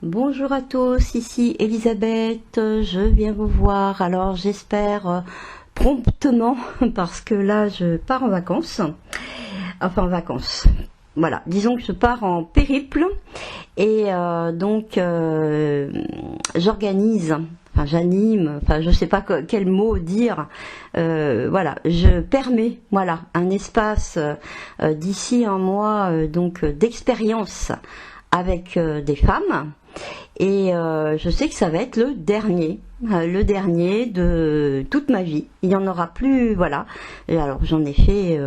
Bonjour à tous, ici Elisabeth, je viens vous voir, alors j'espère promptement parce que là je pars en vacances, enfin en vacances, voilà, disons que je pars en périple et j'organise, enfin j'anime, enfin je sais pas quel mot dire, voilà, je permets, voilà, un espace d'ici un mois d'expérience avec des femmes. Et je sais que ça va être le dernier de toute ma vie. Il n'y en aura plus, voilà. Et alors j'en ai fait,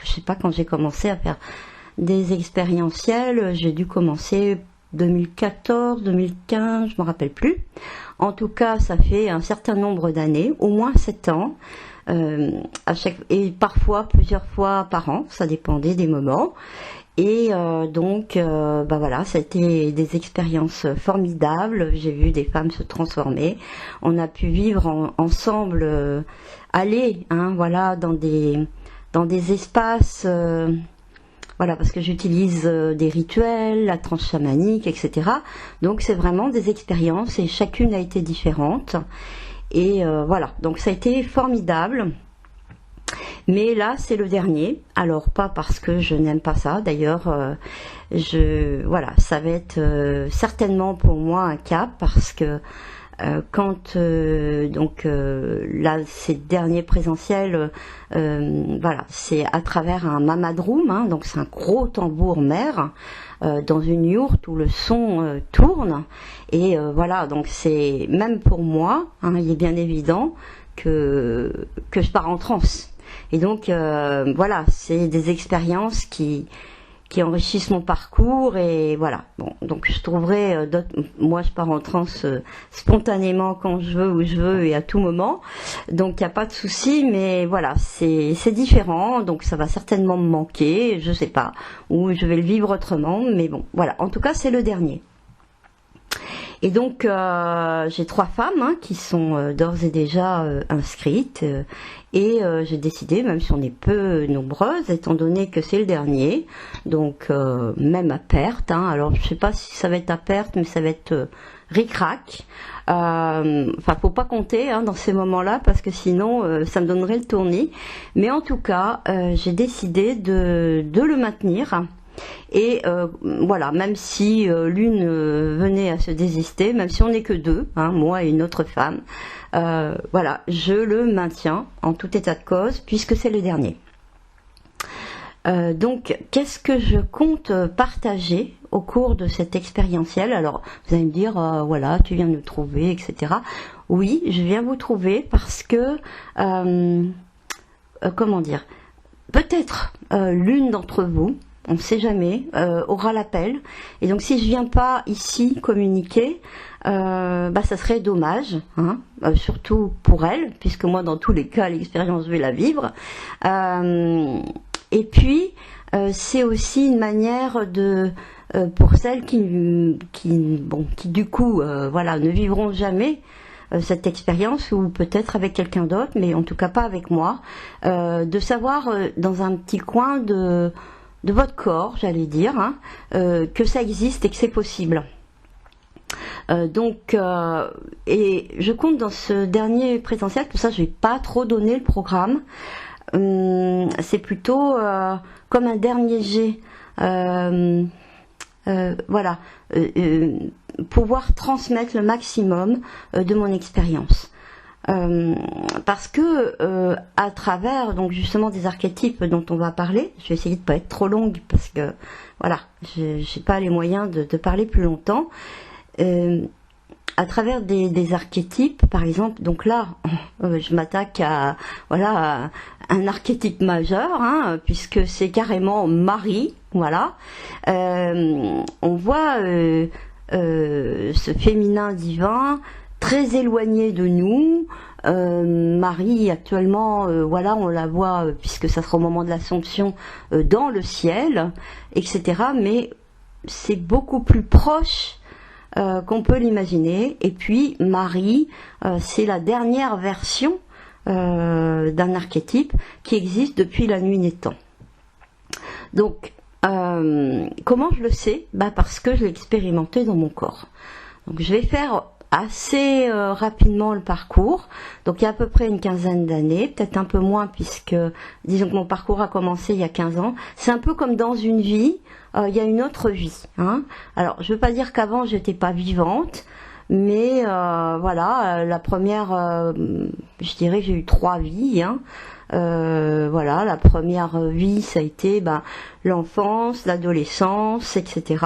je sais pas quand j'ai commencé à faire des expérientiels. J'ai dû commencer 2014, 2015, je me rappelle plus. En tout cas, ça fait un certain nombre d'années, au moins 7 ans. Et parfois plusieurs fois par an, ça dépendait des moments. Et voilà, c'était des expériences formidables. J'ai vu des femmes se transformer. On a pu vivre ensemble, aller, hein, voilà, dans des espaces, voilà, parce que j'utilise des rituels, la transe chamanique, etc. Donc c'est vraiment des expériences et chacune a été différente. Et voilà, donc ça a été formidable. Mais là, c'est le dernier. Alors, pas parce que je n'aime pas ça. D'ailleurs, voilà, ça va être certainement pour moi un cap parce que là, ces derniers présentiels, voilà, c'est à travers un mamadroum, hein, donc c'est un gros tambour mère dans une yourte où le son tourne. Et voilà, donc c'est même pour moi, hein, il est bien évident que je pars en transe. Et donc voilà, c'est des expériences qui enrichissent mon parcours et voilà. Bon, donc je trouverai d'autres. Moi, je pars en transe spontanément quand je veux, où je veux et à tout moment. Donc il n'y a pas de souci, mais voilà, c'est différent. Donc ça va certainement me manquer, je sais pas, ou je vais le vivre autrement. Mais bon, voilà. En tout cas, c'est le dernier. Et donc j'ai 3 femmes hein, qui sont d'ores et déjà inscrites et j'ai décidé, même si on est peu nombreuses, étant donné que c'est le dernier, donc même à perte, hein, alors je sais pas si ça va être à perte, mais ça va être ric-rac. Enfin, faut pas compter hein, dans ces moments-là parce que sinon ça me donnerait le tournis. Mais en tout cas, j'ai décidé de le maintenir. Et voilà, même si l'une venait à se désister, même si on n'est que 2, hein, moi et une autre femme, voilà, je le maintiens en tout état de cause puisque c'est le dernier. Donc, qu'est-ce que je compte partager au cours de cette expérientielle? Alors, vous allez me dire, voilà, tu viens nous trouver, etc. Oui, je viens vous trouver parce que, comment dire, peut-être l'une d'entre vous, on ne sait jamais, aura l'appel. Et donc si je viens pas ici communiquer, ça serait dommage, hein, surtout pour elle, puisque moi dans tous les cas l'expérience je vais la vivre. Et puis c'est aussi une manière de pour celles qui du coup voilà ne vivront jamais cette expérience ou peut-être avec quelqu'un d'autre, mais en tout cas pas avec moi, de savoir dans un petit coin de votre corps, j'allais dire, hein, que ça existe et que c'est possible. Et je compte dans ce dernier présentiel, pour ça je vais pas trop donner le programme, c'est plutôt comme un dernier jet, voilà, pouvoir transmettre le maximum de mon expérience. Parce que à travers donc justement des archétypes dont on va parler, je vais essayer de pas être trop longue parce que voilà, j'ai pas les moyens de parler plus longtemps. À travers des archétypes, par exemple, donc là, je m'attaque à voilà à un archétype majeur, hein, puisque c'est carrément Marie, voilà. On voit ce féminin divin très éloigné de nous. Marie actuellement, voilà, on la voit puisque ça sera au moment de l'Assomption dans le ciel, etc. Mais c'est beaucoup plus proche qu'on peut l'imaginer. Et puis Marie, c'est la dernière version d'un archétype qui existe depuis la nuit des temps. Donc Comment je le sais? Parce que je l'ai expérimenté dans mon corps. Donc je vais faire assez rapidement le parcours. Donc il y a à peu près une quinzaine d'années, peut-être un peu moins puisque disons que mon parcours a commencé il y a 15 ans. C'est un peu comme dans une vie, il y a une autre vie. Hein. Alors je veux pas dire qu'avant j'étais pas vivante, mais voilà, la première, je dirais que j'ai eu 3 vies. Hein. Voilà, la première vie, ça a été l'enfance, l'adolescence, etc.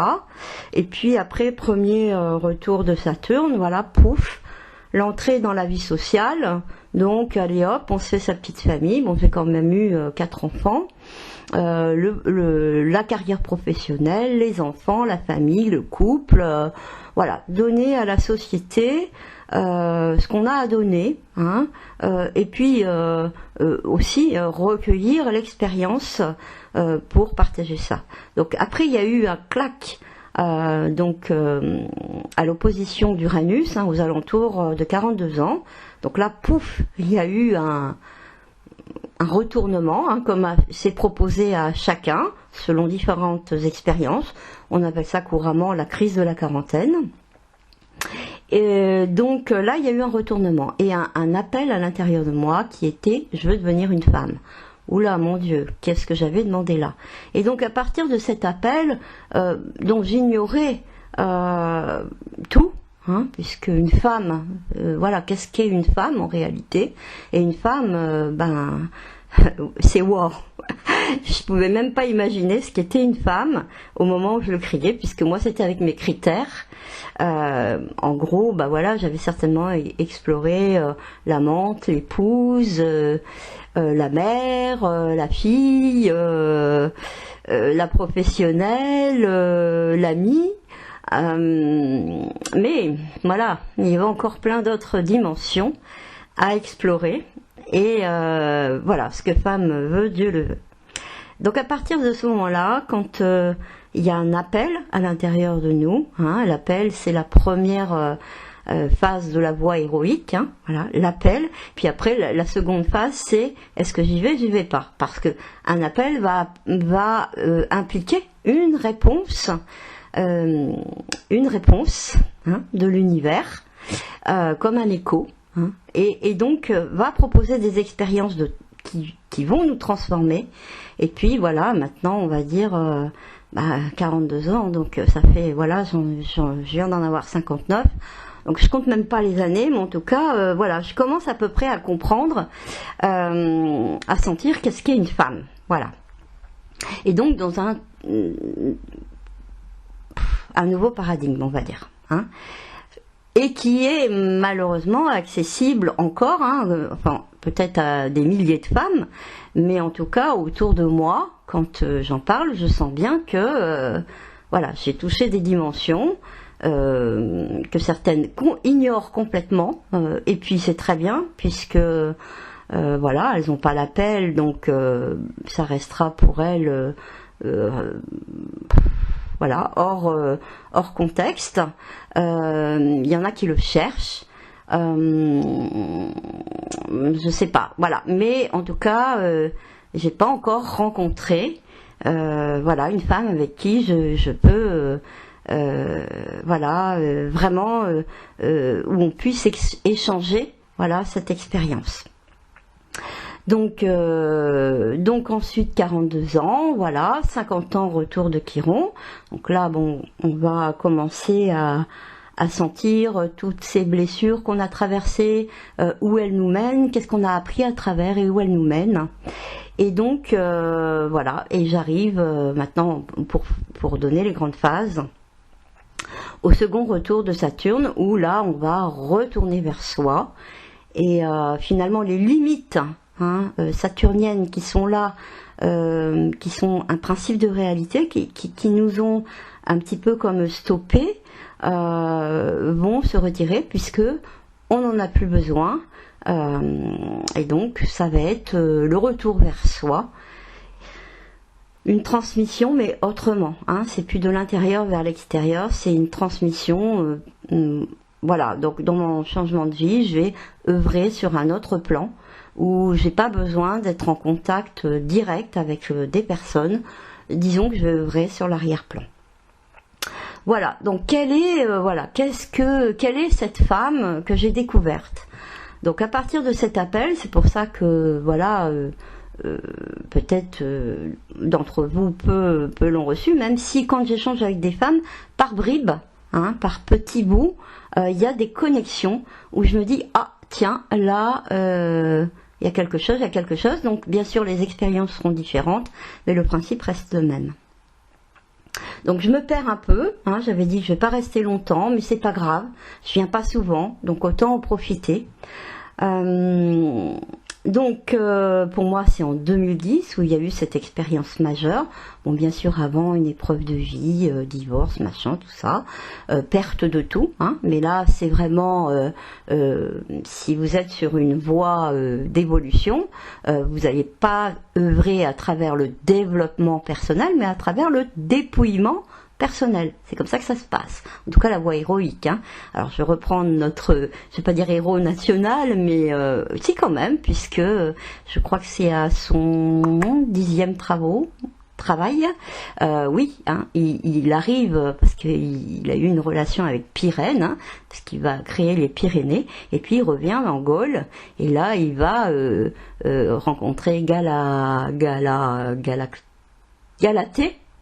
Et puis après, premier retour de Saturne, voilà, pouf, l'entrée dans la vie sociale. Donc, allez hop, on se fait sa petite famille. Bon, j'ai quand même eu 4 enfants. La carrière professionnelle, les enfants, la famille, le couple, voilà, donner à la société ce qu'on a à donner, hein, et puis aussi recueillir l'expérience pour partager ça. Donc après il y a eu un clac donc à l'opposition d'Uranus, hein, aux alentours de 42 ans. Donc là, pouf, il y a eu un retournement, hein, comme c'est proposé à chacun, selon différentes expériences. On appelle ça couramment la crise de la quarantaine. Et donc là, il y a eu un retournement et un appel à l'intérieur de moi qui était « je veux devenir une femme ». Oula, mon Dieu, qu'est-ce que j'avais demandé là? Et donc à partir de cet appel, dont j'ignorais tout, hein, puisque une femme, voilà, qu'est-ce qu'est une femme en réalité? Et une femme, c'est wow. Je pouvais même pas imaginer ce qu'était une femme au moment où je le criais, puisque moi c'était avec mes critères. En gros, voilà, j'avais certainement exploré l'amante, l'épouse, la mère, la fille, la professionnelle, l'amie. Mais voilà, il y avait encore plein d'autres dimensions à explorer. Et voilà, ce que femme veut, Dieu le veut. Donc à partir de ce moment-là, quand il y a un appel à l'intérieur de nous, hein, l'appel c'est la première phase de la voie héroïque, hein, voilà, l'appel. Puis après la seconde phase c'est est-ce que j'y vais pas, parce que un appel va impliquer une réponse hein, de l'univers, comme un écho. Hein, et donc va proposer des expériences qui vont nous transformer. Et puis voilà, maintenant on va dire 42 ans, donc ça fait, voilà, je viens d'en avoir 59, donc je compte même pas les années, mais en tout cas voilà, je commence à peu près à comprendre, à sentir qu'est-ce qu'est une femme, voilà. Et donc dans un nouveau paradigme, on va dire, hein, et qui est malheureusement accessible encore, hein, enfin peut-être à des milliers de femmes, mais en tout cas autour de moi, quand j'en parle, je sens bien que voilà, j'ai touché des dimensions que certaines ignorent complètement, et puis c'est très bien, puisque voilà, elles n'ont pas l'appel, donc ça restera pour elles voilà, hors contexte. Il y en a qui le cherchent, je sais pas, voilà, mais en tout cas j'ai pas encore rencontré voilà, une femme avec qui je peux voilà, vraiment où on puisse échanger, voilà, cette expérience. Donc ensuite 42 ans, voilà, 50 ans retour de Chiron. Donc là, bon, on va commencer à sentir toutes ces blessures qu'on a traversées, où elles nous mènent, qu'est-ce qu'on a appris à travers et où elles nous mènent. Et donc voilà, et j'arrive maintenant pour donner les grandes phases au second retour de Saturne, où là on va retourner vers soi et finalement les limites saturniennes qui sont là, qui sont un principe de réalité, qui nous ont un petit peu comme stoppés, vont se retirer puisque on n'en a plus besoin, et donc ça va être le retour vers soi, une transmission mais autrement, c'est plus de l'intérieur vers l'extérieur, c'est une transmission, voilà. Donc dans mon changement de vie, je vais œuvrer sur un autre plan, où j'ai pas besoin d'être en contact direct avec des personnes. disons que je vais œuvrer sur l'arrière-plan. Voilà, donc quelle est cette femme que j'ai découverte? Donc à partir de cet appel, c'est pour ça que voilà, peut-être d'entre vous peu l'ont reçu, même si quand j'échange avec des femmes, par bribes, hein, par petits bouts, il y a des connexions où je me dis ah tiens là il y a quelque chose, donc bien sûr les expériences seront différentes, mais le principe reste le même. Donc je me perds un peu, hein, j'avais dit que je ne vais pas rester longtemps, mais c'est pas grave, je viens pas souvent, donc autant en profiter. Donc pour moi c'est en 2010 où il y a eu cette expérience majeure. Bon, bien sûr avant une épreuve de vie, divorce, machin, tout ça, perte de tout, hein, mais là c'est vraiment si vous êtes sur une voie d'évolution, vous n'allez pas œuvrer à travers le développement personnel, mais à travers le dépouillement personnel. C'est comme ça que ça se passe. En tout cas, la voie héroïque. Hein. Alors, je vais reprendre notre, je vais pas dire héros national, mais si quand même, puisque je crois que c'est à son 10e travail. Oui, hein, il arrive parce qu'il a eu une relation avec Pyrène, hein, parce qu'il va créer les Pyrénées, et puis il revient en Gaule, et là, il va rencontrer Galatée,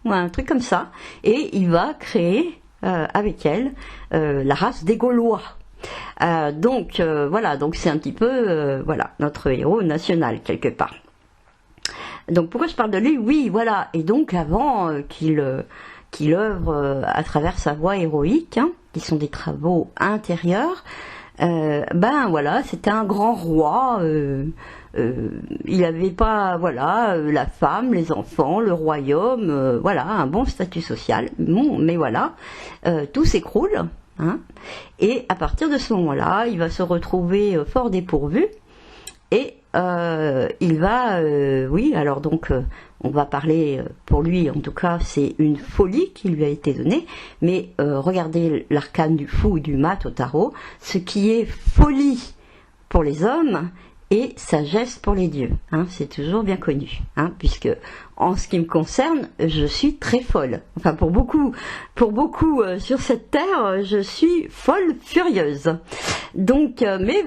un truc comme ça, et il va créer avec elle la race des Gaulois. Donc voilà, donc c'est un petit peu voilà notre héros national quelque part. Donc pourquoi je parle de lui? Oui, voilà, et donc avant qu'il œuvre à travers sa voie héroïque, hein, qui sont des travaux intérieurs, ben voilà, c'était un grand roi. Il n'avait pas, voilà, la femme, les enfants, le royaume, voilà, un bon statut social. Bon, mais voilà, tout s'écroule. Hein, et à partir de ce moment-là, il va se retrouver fort dépourvu. Et il va, oui, alors donc, on va parler, pour lui, en tout cas, c'est une folie qui lui a été donnée. Mais regardez l'arcane du fou ou du mat au tarot, ce qui est folie pour les hommes, et sagesse pour les dieux, hein, c'est toujours bien connu, hein, puisque en ce qui me concerne, je suis très folle. Enfin, pour beaucoup sur cette terre, je suis folle furieuse. Donc, mais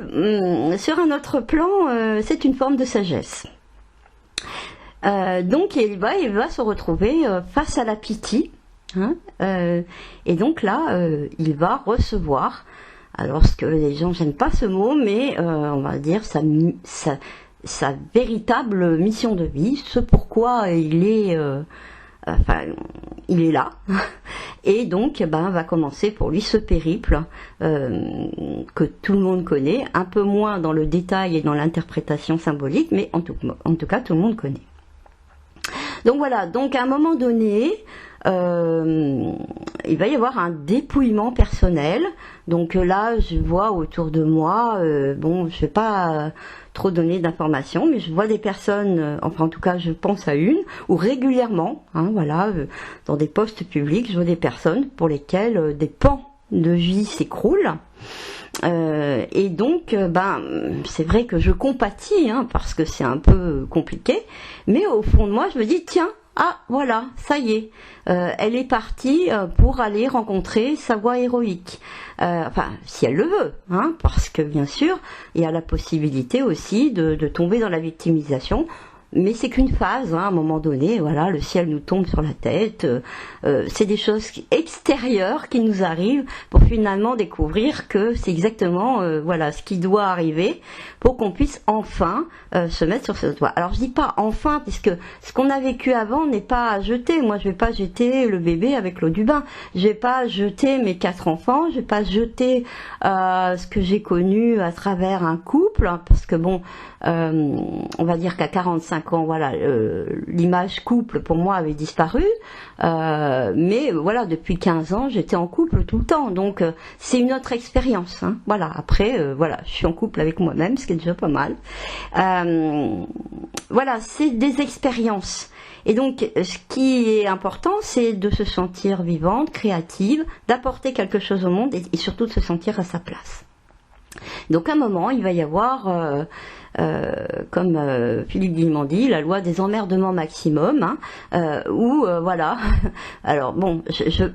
sur un autre plan, c'est une forme de sagesse. Donc, il va se retrouver face à la Pythie, hein, et donc là, il va recevoir. Alors, ce que les gens n'aiment pas ce mot, mais on va dire sa véritable mission de vie, ce pourquoi il est là. Et donc, va commencer pour lui ce périple que tout le monde connaît, un peu moins dans le détail et dans l'interprétation symbolique, mais en tout cas, tout le monde connaît. Donc voilà, donc à un moment donné, il va y avoir un dépouillement personnel. Donc là, je vois autour de moi, bon, je vais pas trop donner d'informations, mais je vois des personnes, enfin en tout cas, je pense à une, ou régulièrement, hein, voilà, dans des postes publics, je vois des personnes pour lesquelles des pans de vie s'écroulent. Et donc, c'est vrai que je compatis, hein, parce que c'est un peu compliqué, mais au fond de moi, je me dis, tiens, ah voilà, ça y est, elle est partie pour aller rencontrer sa voie héroïque. Enfin, si elle le veut, hein, parce que bien sûr, il y a la possibilité aussi de tomber dans la victimisation. Mais c'est qu'une phase, hein, à un moment donné, voilà, le ciel nous tombe sur la tête, c'est des choses extérieures qui nous arrivent pour finalement découvrir que c'est exactement voilà, ce qui doit arriver pour qu'on puisse enfin se mettre sur cette voie. Alors je dis pas enfin, puisque ce qu'on a vécu avant n'est pas à jeter. Moi je vais pas jeter le bébé avec l'eau du bain, je vais pas jeter mes 4 enfants, je vais pas jeter ce que j'ai connu à travers un couple, hein, parce que bon, on va dire qu'à 45 ans, voilà, l'image couple pour moi avait disparu, mais voilà, depuis 15 ans j'étais en couple tout le temps, donc c'est une autre expérience, hein. Voilà, après voilà, je suis en couple avec moi-même, ce qui est déjà pas mal. Voilà, c'est des expériences. Et donc, ce qui est important, c'est de se sentir vivante, créative, d'apporter quelque chose au monde et surtout de se sentir à sa place. Donc, à un moment, il va y avoir comme Philippe Guillemont dit, la loi des emmerdements maximum, hein, où voilà. Alors bon,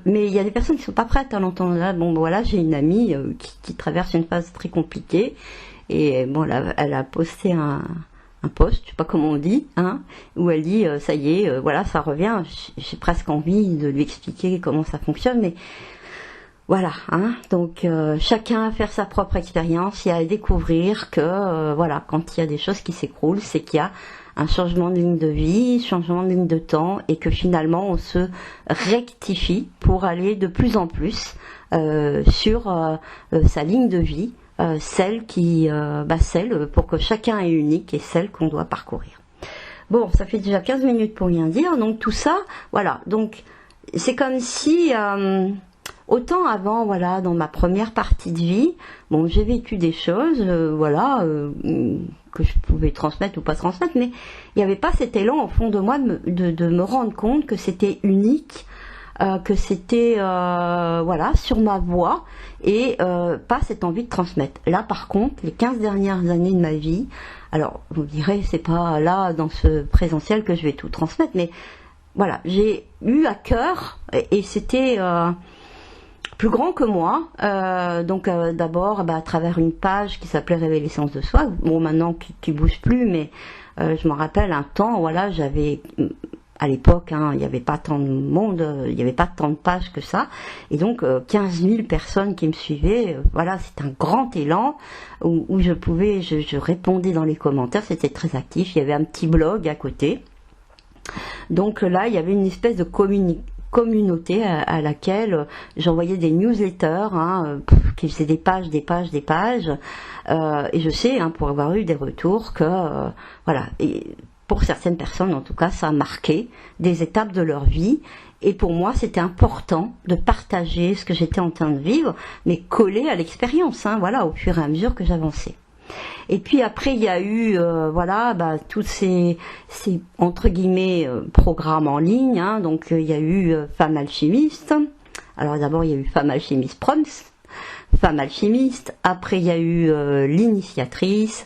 mais il y a des personnes qui sont pas prêtes à l'entendre là. Bon, voilà, j'ai une amie qui traverse une phase très compliquée et bon, elle a posté un post, je sais pas comment on dit, hein, où elle dit ça y est, voilà, ça revient. J'ai presque envie de lui expliquer comment ça fonctionne, mais voilà, hein, donc chacun à faire sa propre expérience et à découvrir que voilà, quand il y a des choses qui s'écroulent, c'est qu'il y a un changement de ligne de vie, changement de ligne de temps, et que finalement on se rectifie pour aller de plus en plus sur sa ligne de vie, celle pour que chacun est unique et celle qu'on doit parcourir. Bon, ça fait déjà 15 minutes pour rien dire, donc tout ça, voilà, donc c'est comme si autant avant, voilà, dans ma première partie de vie, bon, j'ai vécu des choses, voilà, que je pouvais transmettre ou pas transmettre, mais il n'y avait pas cet élan au fond de moi de me rendre compte que c'était unique, que c'était, voilà, sur ma voie, et pas cette envie de transmettre. Là, par contre, les 15 dernières années de ma vie, alors, vous me direz, c'est pas là, dans ce présentiel, que je vais tout transmettre, mais voilà, j'ai eu à cœur, et c'était plus grand que moi, donc d'abord à travers une page qui s'appelait Révéler l'essence de soi, bon maintenant qui bouge plus, mais je me rappelle un temps, voilà, j'avais à l'époque, hein, il n'y avait pas tant de monde, il n'y avait pas tant de pages que ça, et donc 15 000 personnes qui me suivaient, voilà, c'était un grand élan où je répondais dans les commentaires, c'était très actif, il y avait un petit blog à côté, donc là il y avait une espèce de communauté à laquelle j'envoyais des newsletters, hein, qui faisaient des pages, et je sais, hein, pour avoir eu des retours que voilà, et pour certaines personnes en tout cas, ça a marqué des étapes de leur vie, et pour moi c'était important de partager ce que j'étais en train de vivre, mais collé à l'expérience, hein, voilà, au fur et à mesure que j'avançais. Et puis après il y a eu voilà, tous ces entre guillemets programmes en ligne, hein, donc il y a eu Femme Alchimiste. Alors d'abord il y a eu Femme Alchimiste Proms, Femme Alchimiste, après il y a eu l'Initiatrice,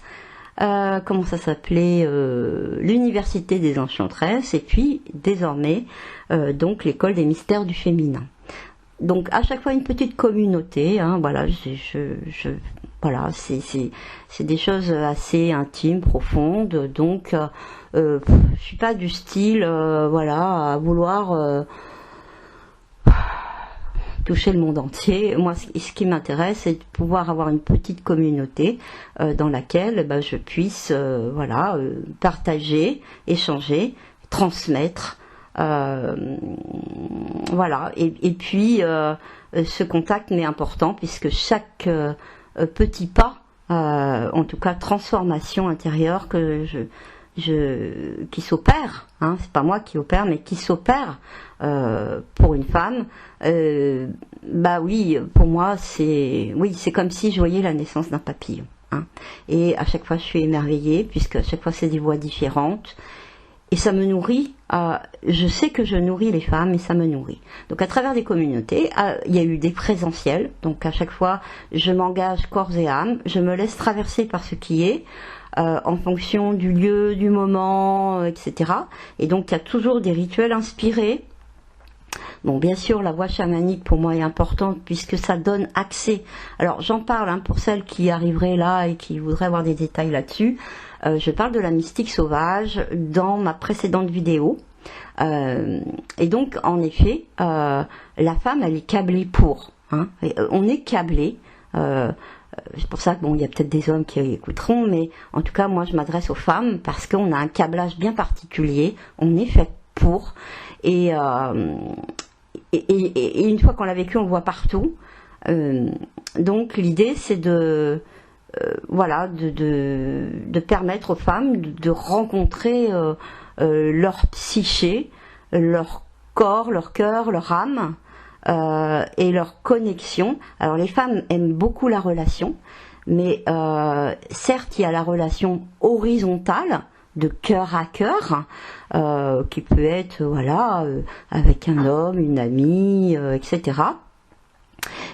comment ça s'appelait, l'Université des Enchantresses, et puis désormais donc l'École des Mystères du Féminin. Donc à chaque fois une petite communauté, hein, voilà, voilà, c'est des choses assez intimes, profondes, donc je suis pas du style, voilà, à vouloir toucher le monde entier. Moi, ce qui m'intéresse, c'est de pouvoir avoir une petite communauté dans laquelle je puisse, voilà, partager, échanger, transmettre. Voilà, et puis ce contact m'est important puisque chaque petit pas, en tout cas transformation intérieure qui s'opère, hein, c'est pas moi qui opère, mais qui s'opère pour une femme, oui, pour moi c'est comme si je voyais la naissance d'un papillon, hein, et à chaque fois je suis émerveillée puisque à chaque fois c'est des voix différentes. Et ça me nourrit, je sais que je nourris les femmes et ça me nourrit. Donc à travers des communautés, il y a eu des présentiels, donc à chaque fois je m'engage corps et âme, je me laisse traverser par ce qui est, en fonction du lieu, du moment, etc. Et donc il y a toujours des rituels inspirés. Bon, bien sûr, la voie chamanique pour moi est importante puisque ça donne accès. Alors j'en parle, hein, pour celles qui arriveraient là et qui voudraient avoir des détails là-dessus. Je parle de la mystique sauvage dans ma précédente vidéo. Et donc, en effet, la femme, elle est câblée pour. Hein, on est câblé. C'est pour ça que bon, il y a peut-être des hommes qui écouteront, mais en tout cas, moi, je m'adresse aux femmes parce qu'on a un câblage bien particulier. On est fait pour. Et une fois qu'on l'a vécu, on le voit partout. Donc, l'idée, c'est voilà, de permettre aux femmes de rencontrer leur psyché, leur corps, leur cœur, leur âme et leur connexion. Alors les femmes aiment beaucoup la relation, mais certes il y a la relation horizontale de cœur à cœur qui peut être voilà avec un homme, une amie, etc.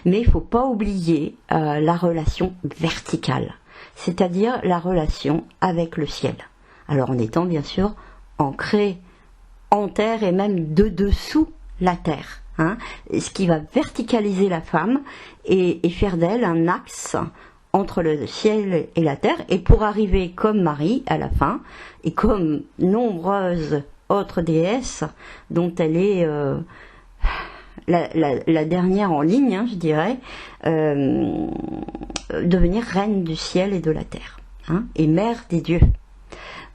Mais il ne faut pas oublier la relation verticale. c'est-à-dire la relation avec le ciel. Alors en étant bien sûr ancré en terre et même de dessous la terre, hein, ce qui va verticaliser la femme et faire d'elle un axe entre le ciel et la terre, et pour arriver comme Marie à la fin, et comme nombreuses autres déesses dont elle est la dernière en ligne, hein, je dirais, devenir reine du ciel et de la terre, hein, et mère des dieux.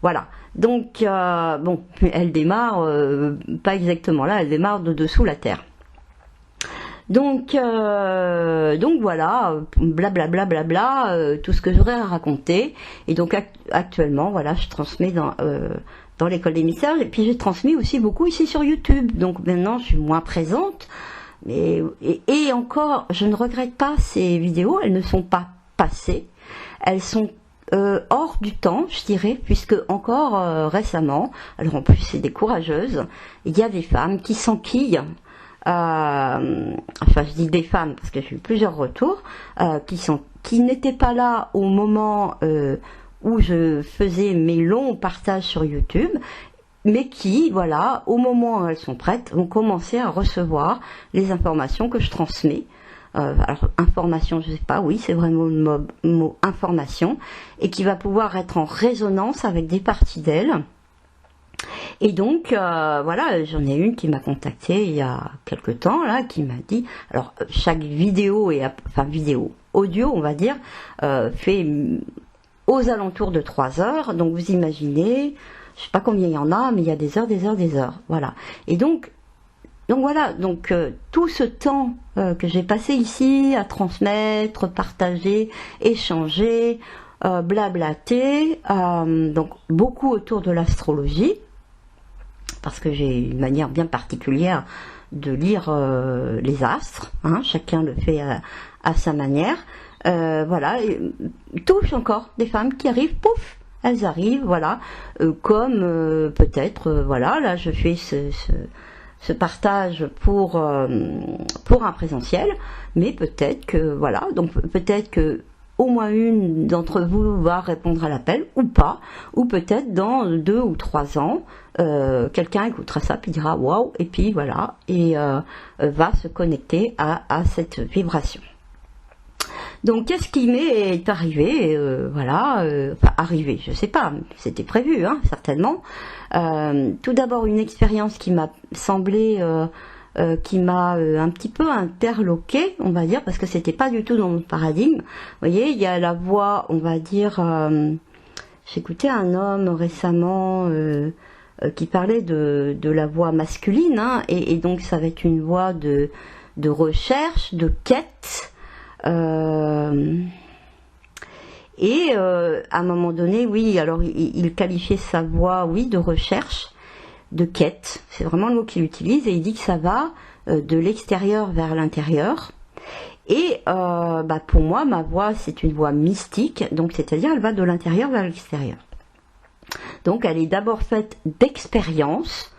Voilà, donc bon, elle démarre, pas exactement là, elle démarre de dessous la terre. Donc voilà, blablabla, tout ce que j'aurais à raconter. Et donc actuellement, voilà, je transmets dans l'école des mystères, et puis j'ai transmis aussi beaucoup ici sur YouTube. Donc maintenant, je suis moins présente. Et encore, je ne regrette pas ces vidéos, elles ne sont pas passées. Elles sont hors du temps, je dirais, puisque encore récemment, alors en plus c'est des courageuses, il y a des femmes qui s'enquillent. Enfin, je dis des femmes parce que j'ai eu plusieurs retours qui n'étaient pas là au moment où je faisais mes longs partages sur YouTube, mais qui, voilà, au moment où elles sont prêtes, vont commencer à recevoir les informations que je transmets. Alors, information, je sais pas, oui, c'est vraiment le mot information, et qui va pouvoir être en résonance avec des parties d'elles. Et donc, voilà, j'en ai une qui m'a contactée il y a quelque temps, là, qui m'a dit, alors, chaque vidéo, audio, on va dire, fait aux alentours de 3 heures, donc vous imaginez, je sais pas combien il y en a, mais il y a des heures, voilà. Et donc voilà, donc tout ce temps que j'ai passé ici à transmettre, partager, échanger, blablater, donc beaucoup autour de l'astrologie, parce que j'ai une manière bien particulière de lire les astres, hein, chacun le fait à sa manière, voilà, et touche encore des femmes qui arrivent, pouf, elles arrivent, voilà, comme peut-être, voilà, là je fais ce partage pour un présentiel, mais peut-être que, voilà, donc peut-être que au moins une d'entre vous va répondre à l'appel, ou pas, ou peut-être dans 2 ou 3 ans, quelqu'un écoutera ça, puis dira waouh, et puis voilà, et va se connecter à cette vibration. Donc qu'est-ce qui m'est arrivé, voilà, enfin arrivé, je sais pas, c'était prévu, hein, certainement. Tout d'abord une expérience qui m'a semblé, qui m'a un petit peu interloquée, on va dire, parce que c'était pas du tout dans mon paradigme. Vous voyez, il y a la voix, on va dire, j'écoutais un homme récemment qui parlait de la voix masculine, hein, et donc ça va être une voix de recherche, de quête. Et à un moment donné, oui, alors il qualifiait sa voix, oui, de recherche, de quête, c'est vraiment le mot qu'il utilise, et il dit que ça va de l'extérieur vers l'intérieur. Et pour moi, ma voix, c'est une voix mystique, donc c'est-à-dire elle va de l'intérieur vers l'extérieur. Donc elle est d'abord faite d'expériences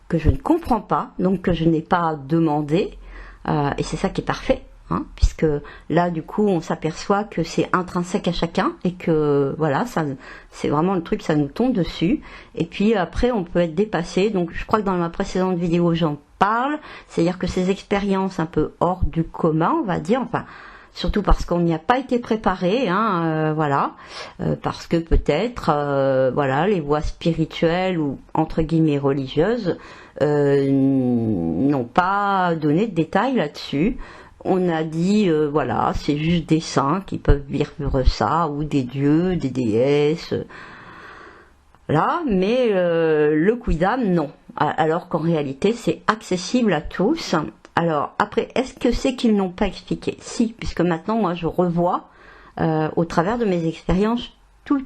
que je ne comprends pas, donc que je n'ai pas demandé, et c'est ça qui est parfait. Hein, puisque là du coup on s'aperçoit que c'est intrinsèque à chacun et que voilà, ça c'est vraiment le truc, ça nous tombe dessus, et puis après on peut être dépassé. Donc je crois que dans ma précédente vidéo j'en parle, c'est-à-dire que ces expériences un peu hors du commun, on va dire, enfin surtout parce qu'on n'y a pas été préparé, hein, voilà, parce que peut-être voilà, les voies spirituelles ou entre guillemets religieuses n'ont pas donné de détails là-dessus. On a dit, voilà, c'est juste des saints qui peuvent vivre ça, ou des dieux, des déesses, là, mais le quidam, non. Alors qu'en réalité, c'est accessible à tous. Alors, après, est-ce que c'est qu'ils n'ont pas expliqué? Si, puisque maintenant, moi, je revois, au travers de mes expériences, tout,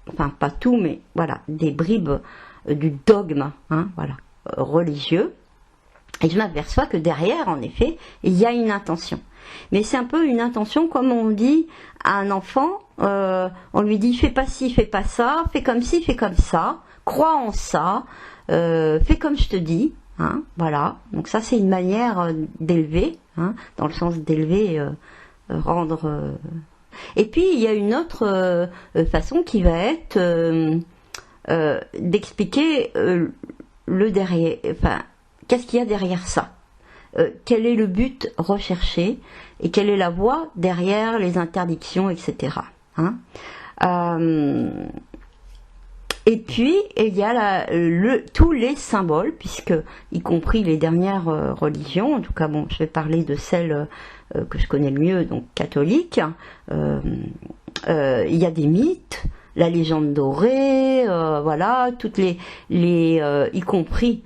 enfin, pas tout, mais voilà, des bribes du dogme, hein, voilà, religieux. Et je m'aperçois que derrière, en effet, il y a une intention. Mais c'est un peu une intention comme on dit à un enfant, on lui dit fais pas ci, fais pas ça, fais comme ci, fais comme ça, crois en ça, fais comme je te dis, hein, voilà. Donc ça c'est une manière d'élever, hein, dans le sens d'élever, rendre Et puis il y a une autre façon qui va être d'expliquer le derrière, enfin, qu'est-ce qu'il y a derrière ça, quel est le but recherché et quelle est la voie derrière les interdictions, etc. Hein. Et puis il y a tous les symboles, puisque y compris les dernières religions, en tout cas bon, je vais parler de celles que je connais le mieux, donc catholiques, il y a des mythes, la légende dorée, voilà, toutes y compris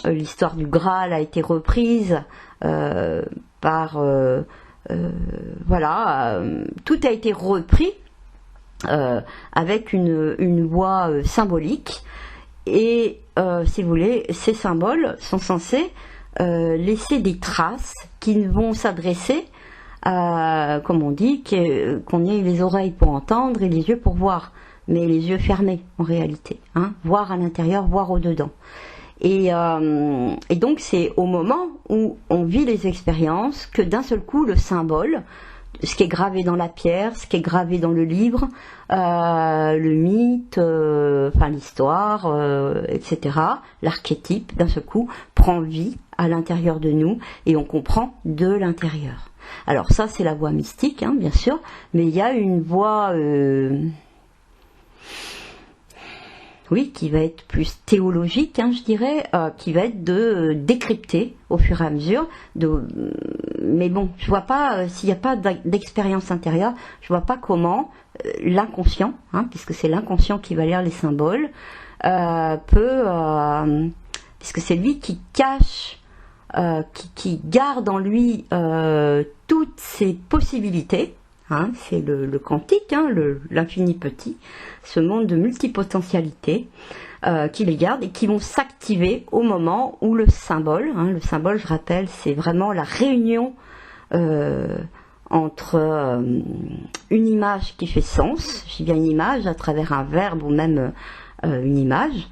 l'histoire du Graal a été reprise par voilà, tout a été repris avec une voix symbolique, et si vous voulez, ces symboles sont censés laisser des traces qui vont s'adresser, comme on dit, qu'on ait les oreilles pour entendre et les yeux pour voir, mais les yeux fermés en réalité, hein, voir à l'intérieur, voir au-dedans. Et donc c'est au moment où on vit les expériences que d'un seul coup le symbole, ce qui est gravé dans la pierre, ce qui est gravé dans le livre, le mythe, enfin l'histoire, etc., l'archétype, d'un seul coup, prend vie à l'intérieur de nous et on comprend de l'intérieur. Alors ça, c'est la voie mystique, hein, bien sûr, mais il y a une voie, oui, qui va être plus théologique, hein, je dirais, qui va être de décrypter au fur et à mesure. Mais bon, je vois pas, s'il n'y a pas d'expérience intérieure, je vois pas comment l'inconscient, hein, puisque c'est l'inconscient qui va lire les symboles, puisque c'est lui qui cache, qui garde en lui toutes ses possibilités. Hein, c'est le quantique, hein, l'infini petit, ce monde de multipotentialité qui les garde et qui vont s'activer au moment où le symbole, je rappelle, c'est vraiment la réunion entre une image qui fait sens, je dis bien une image à travers un verbe ou même une image,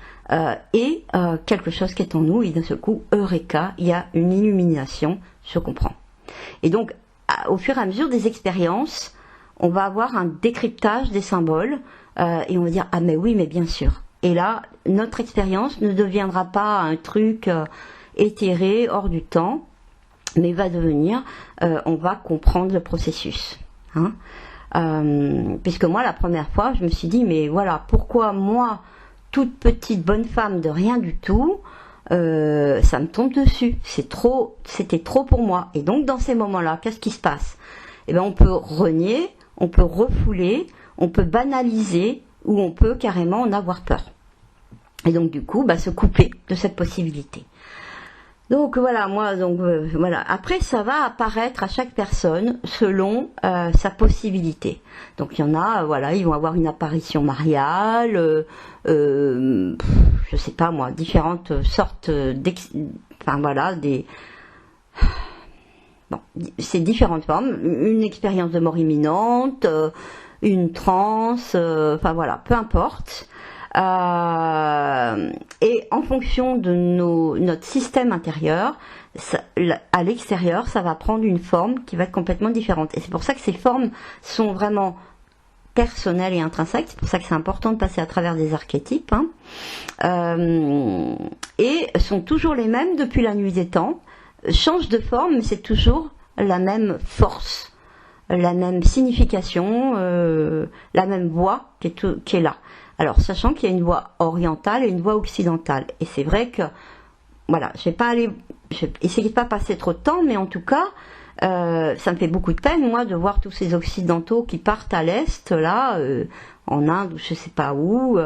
et quelque chose qui est en nous, et d'un seul coup, eureka, il y a une illumination, je comprends. Et donc, au fur et à mesure des expériences, on va avoir un décryptage des symboles et on va dire ah mais oui, mais bien sûr. Et là, notre expérience ne deviendra pas un truc éthéré, hors du temps, mais va devenir, on va comprendre le processus. Hein. Puisque moi, la première fois, je me suis dit mais voilà, pourquoi moi, toute petite bonne femme de rien du tout, ça me tombe dessus, c'était trop pour moi. Et donc dans ces moments-là, qu'est-ce qui se passe? Eh bien, on peut renier, on peut refouler, on peut banaliser, ou on peut carrément en avoir peur. Et donc du coup, se couper de cette possibilité. Donc voilà, voilà. Après, ça va apparaître à chaque personne selon sa possibilité. Donc il y en a, voilà, ils vont avoir une apparition mariale, je sais pas moi, différentes sortes enfin voilà, bon, c'est différentes formes, une expérience de mort imminente, une transe, enfin voilà, peu importe. Et en fonction de notre système intérieur, à l'extérieur, ça va prendre une forme qui va être complètement différente. Et c'est pour ça que ces formes sont vraiment personnelles et intrinsèques. C'est pour ça que c'est important de passer à travers des archétypes. Hein. Et sont toujours les mêmes depuis la nuit des temps. Change de forme, mais c'est toujours la même force, la même signification, la même voix qui est là. Alors, sachant qu'il y a une voix orientale et une voix occidentale. Et c'est vrai que, voilà, je vais essayer de pas passer trop de temps, mais en tout cas, ça me fait beaucoup de peine, moi, de voir tous ces occidentaux qui partent à l'est, là, en Inde ou je sais pas où,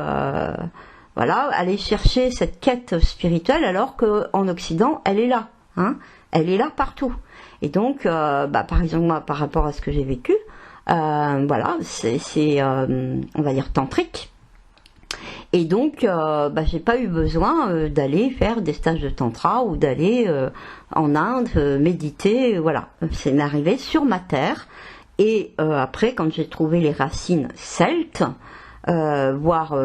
voilà, aller chercher cette quête spirituelle, alors qu'en Occident, elle est là, hein, elle est là partout. Et donc, par exemple, moi, par rapport à ce que j'ai vécu, voilà, c'est on va dire tantrique. Et donc, j'ai pas eu besoin d'aller faire des stages de tantra ou d'aller en Inde méditer. Voilà, c'est arrivé sur ma terre. Et après, quand j'ai trouvé les racines celtes, voire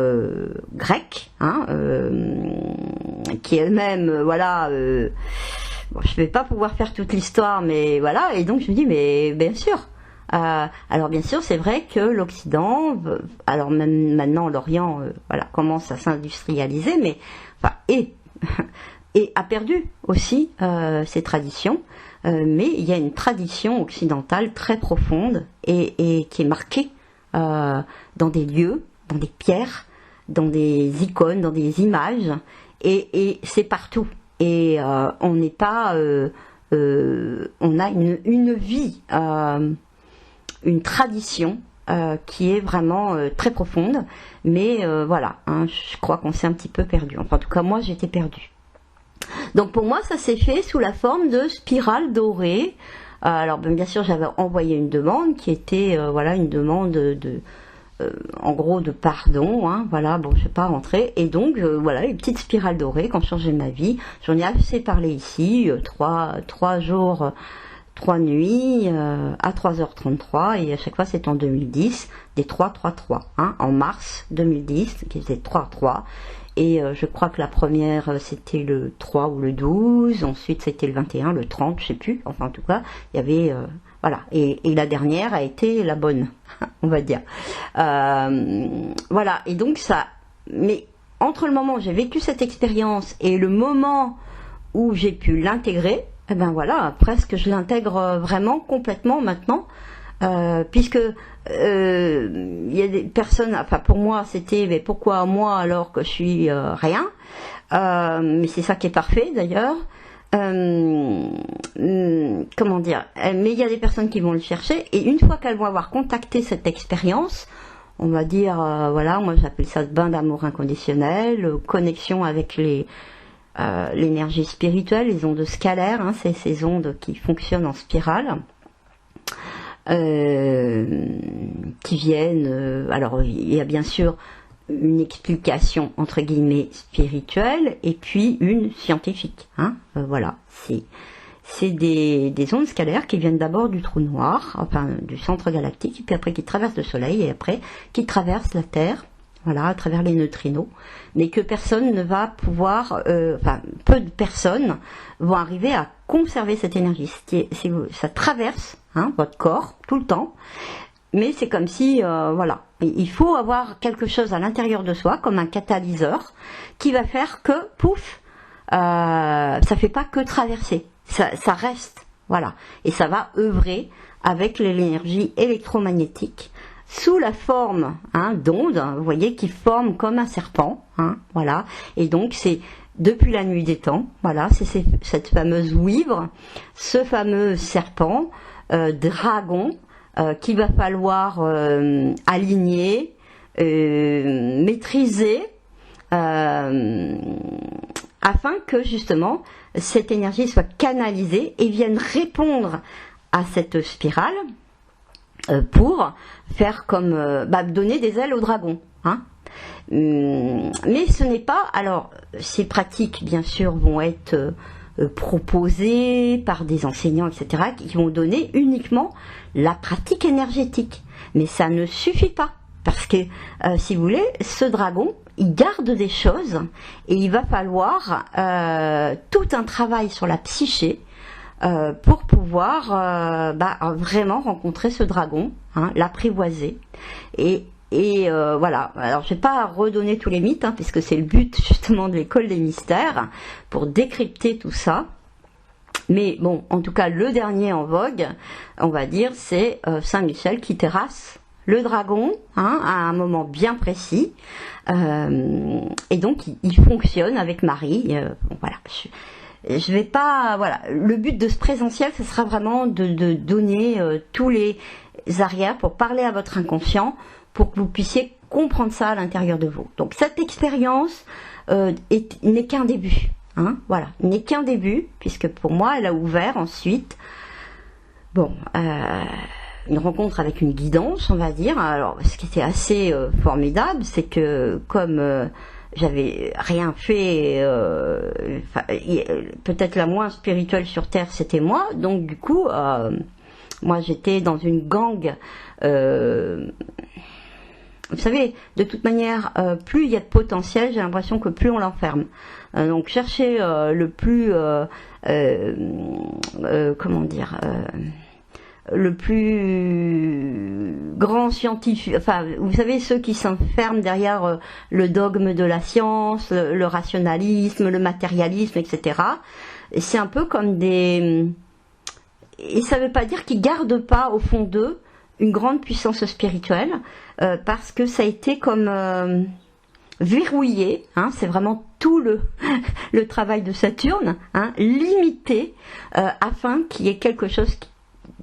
grecques, hein, qui elles-mêmes, voilà. Bon, je vais pas pouvoir faire toute l'histoire, mais voilà. Et donc je me dis, mais bien sûr. Alors bien sûr, c'est vrai que l'Occident, alors même maintenant l'Orient, voilà, commence à s'industrialiser, mais enfin, et a perdu aussi ses traditions. Mais il y a une tradition occidentale très profonde et qui est marquée dans des lieux, dans des pierres, dans des icônes, dans des images, et c'est partout. Et on n'est pas, on a une vie, une tradition qui est vraiment très profonde, mais voilà, hein, je crois qu'on s'est un petit peu perdu. Enfin, en tout cas, moi, j'étais perdue. Donc pour moi, ça s'est fait sous la forme de spirales dorées. Alors bien sûr, j'avais envoyé une demande qui était voilà, une demande en gros de pardon, hein, voilà, bon, je ne vais pas rentrer, et donc voilà, les petites spirales dorées qui ont changé ma vie. J'en ai assez parlé ici, 3 jours, 3 nuits, à 3h33, et à chaque fois c'est en 2010, des 3-3-3, hein, en mars 2010, qui faisait 3-3, et je crois que la première c'était le 3 ou le 12, ensuite c'était le 21, le 30, je sais plus, enfin en tout cas, il y avait... voilà, et la dernière a été la bonne, on va dire. Voilà, et donc ça... Mais entre le moment où j'ai vécu cette expérience et le moment où j'ai pu l'intégrer, eh ben voilà, presque je l'intègre vraiment complètement maintenant, puisque il y a des personnes, enfin pour moi c'était, mais pourquoi moi alors que je suis rien, mais c'est ça qui est parfait d'ailleurs. Comment dire, mais il y a des personnes qui vont le chercher, et une fois qu'elles vont avoir contacté cette expérience, on va dire, voilà, moi j'appelle ça bain d'amour inconditionnel, connexion avec l'énergie spirituelle, les ondes scalaires, hein, c'est ces ondes qui fonctionnent en spirale, qui viennent, alors il y a bien sûr une explication entre guillemets spirituelle et puis une scientifique, hein, voilà, c'est des ondes scalaires qui viennent d'abord du trou noir, enfin du centre galactique, et puis après qui traversent le soleil, et après qui traversent la Terre, voilà, à travers les neutrinos, mais que personne ne va pouvoir, enfin peu de personnes vont arriver à conserver cette énergie. Ça traverse, hein, votre corps tout le temps, mais c'est comme si, voilà, il faut avoir quelque chose à l'intérieur de soi, comme un catalyseur, qui va faire que, pouf, ça fait pas que traverser, ça reste, voilà, et ça va œuvrer avec l'énergie électromagnétique, sous la forme, hein, d'ondes, vous voyez, qui forment comme un serpent, hein, voilà, et donc c'est depuis la nuit des temps, voilà, c'est cette fameuse ouivre, ce fameux serpent, dragon, qu'il va falloir aligner, maîtriser, afin que justement cette énergie soit canalisée et vienne répondre à cette spirale pour faire comme donner des ailes au dragon, hein. Mais ce n'est pas, alors ces pratiques bien sûr vont être proposées par des enseignants, etc., qui vont donner uniquement la pratique énergétique, mais ça ne suffit pas, parce que si vous voulez, ce dragon il garde des choses, et il va falloir tout un travail sur la psyché pour pouvoir vraiment rencontrer ce dragon, hein, l'apprivoiser, et voilà, alors je vais pas redonner tous les mythes, hein, puisque c'est le but justement de l'école des mystères, pour décrypter tout ça. Mais bon, en tout cas, le dernier en vogue, on va dire, c'est Saint Michel qui terrasse le dragon, hein, à un moment bien précis. Et donc, il fonctionne avec Marie. Voilà. Je vais pas, voilà. Le but de ce présentiel, ce sera vraiment de donner tous les arrières pour parler à votre inconscient, pour que vous puissiez comprendre ça à l'intérieur de vous. Donc cette expérience n'est qu'un début, hein, voilà, n'est qu'un début, puisque pour moi elle a ouvert ensuite, bon, une rencontre avec une guidance, on va dire. Alors ce qui était assez formidable, c'est que comme j'avais rien fait, peut-être la moins spirituelle sur Terre c'était moi, donc du coup moi j'étais dans une gang, vous savez, de toute manière, plus il y a de potentiel, j'ai l'impression que plus on l'enferme. Donc chercher le plus, comment dire, le plus grand scientifique, enfin, vous savez, ceux qui s'enferment derrière le dogme de la science, le rationalisme, le matérialisme, etc. Et c'est un peu comme des... Et ça ne veut pas dire qu'ils ne gardent pas au fond d'eux une grande puissance spirituelle, parce que ça a été comme verrouillé, hein, c'est vraiment tout le travail de Saturne, hein, limité, afin qu'il y ait quelque chose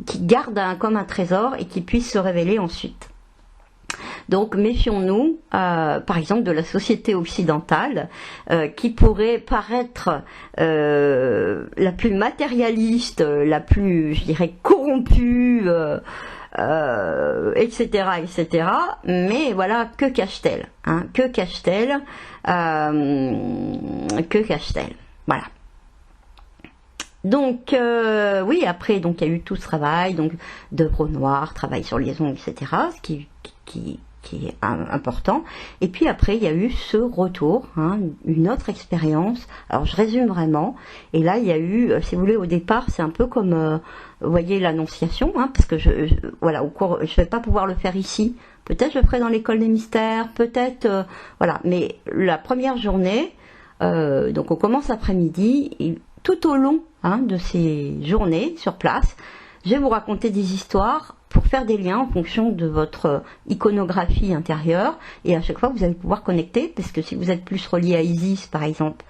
qui garde comme un trésor et qui puisse se révéler ensuite. Donc méfions-nous, par exemple, de la société occidentale, qui pourrait paraître la plus matérialiste, la plus, je dirais, corrompue, etc., etc. Mais voilà, que cache-t-elle, hein, que cache-t-elle, que cache-t-elle, voilà. Donc oui, après, donc il y a eu tout ce travail, donc d'œuvre noire, travail sur les ongles, etc., ce qui est important. Et puis après, il y a eu ce retour, hein, une autre expérience. Alors je résume vraiment. Et là, il y a eu, si vous voulez, au départ, c'est un peu comme, vous voyez, l'annonciation, hein, parce que voilà, au cours, je vais pas pouvoir le faire ici. Peut-être je le ferai dans l'école des mystères, peut-être, voilà. Mais la première journée, donc on commence après-midi, et tout au long, hein, de ces journées sur place, je vais vous raconter des histoires pour faire des liens en fonction de votre iconographie intérieure, et à chaque fois vous allez pouvoir connecter, parce que si vous êtes plus relié à Isis par exemple,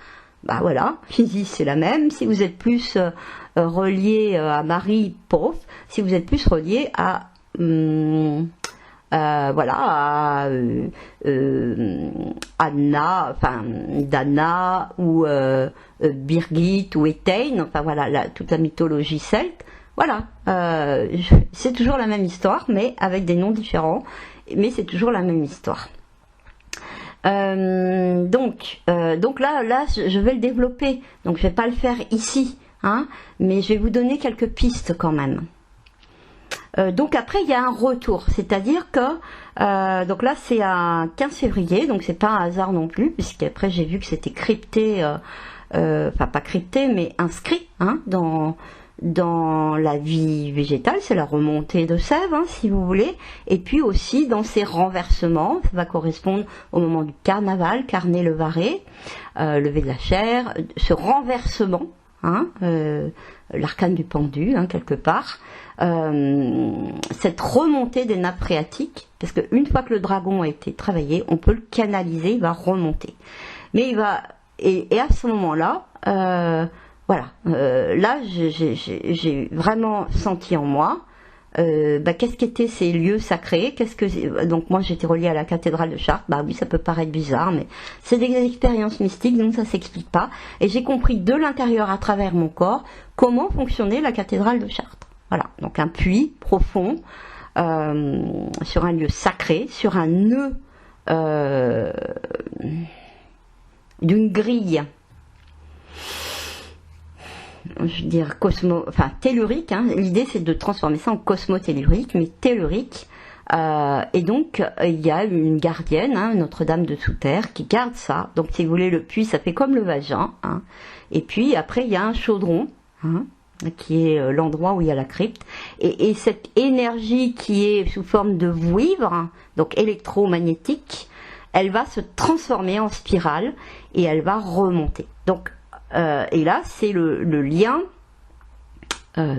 bah voilà, Isis c'est la même. Si vous êtes plus relié à Marie, pauvre. Si vous êtes plus relié à voilà, à Anna, enfin Dana ou Birgit ou Étaine, enfin voilà, toute la mythologie celte. Voilà, c'est toujours la même histoire, mais avec des noms différents, mais c'est toujours la même histoire. Donc là, je vais le développer, donc je vais pas le faire ici, hein, mais je vais vous donner quelques pistes quand même. Donc après il y a un retour, c'est-à-dire que donc là c'est à 15 février, donc c'est pas un hasard non plus, puisqu'après j'ai vu que c'était crypté, enfin pas crypté mais inscrit, hein, dans la vie végétale, c'est la remontée de sève, hein, si vous voulez, et puis aussi dans ces renversements, ça va correspondre au moment du carnaval, carnet levaré, lever de la chair, ce renversement, hein, l'arcane du pendu, hein, quelque part, cette remontée des nappes phréatiques, parce qu'une fois que le dragon a été travaillé, on peut le canaliser, il va remonter. Mais il va, et à ce moment-là, voilà, là j'ai vraiment senti en moi, qu'est-ce qu'étaient ces lieux sacrés, donc moi j'étais reliée à la cathédrale de Chartres, bah oui ça peut paraître bizarre, mais c'est des expériences mystiques, donc ça s'explique pas, et j'ai compris de l'intérieur à travers mon corps comment fonctionnait la cathédrale de Chartres. Voilà, donc un puits profond, sur un lieu sacré, sur un nœud d'une grille, je veux dire tellurique, hein. L'idée c'est de transformer ça en cosmotellurique, mais tellurique, et donc il y a une gardienne, hein, Notre-Dame de Sous-Terre, qui garde ça. Donc si vous voulez, le puits ça fait comme le vagin, hein. Et puis après il y a un chaudron, hein, qui est l'endroit où il y a la crypte, et cette énergie qui est sous forme de vouivre, hein, donc électromagnétique, elle va se transformer en spirale et elle va remonter. Donc et là c'est le lien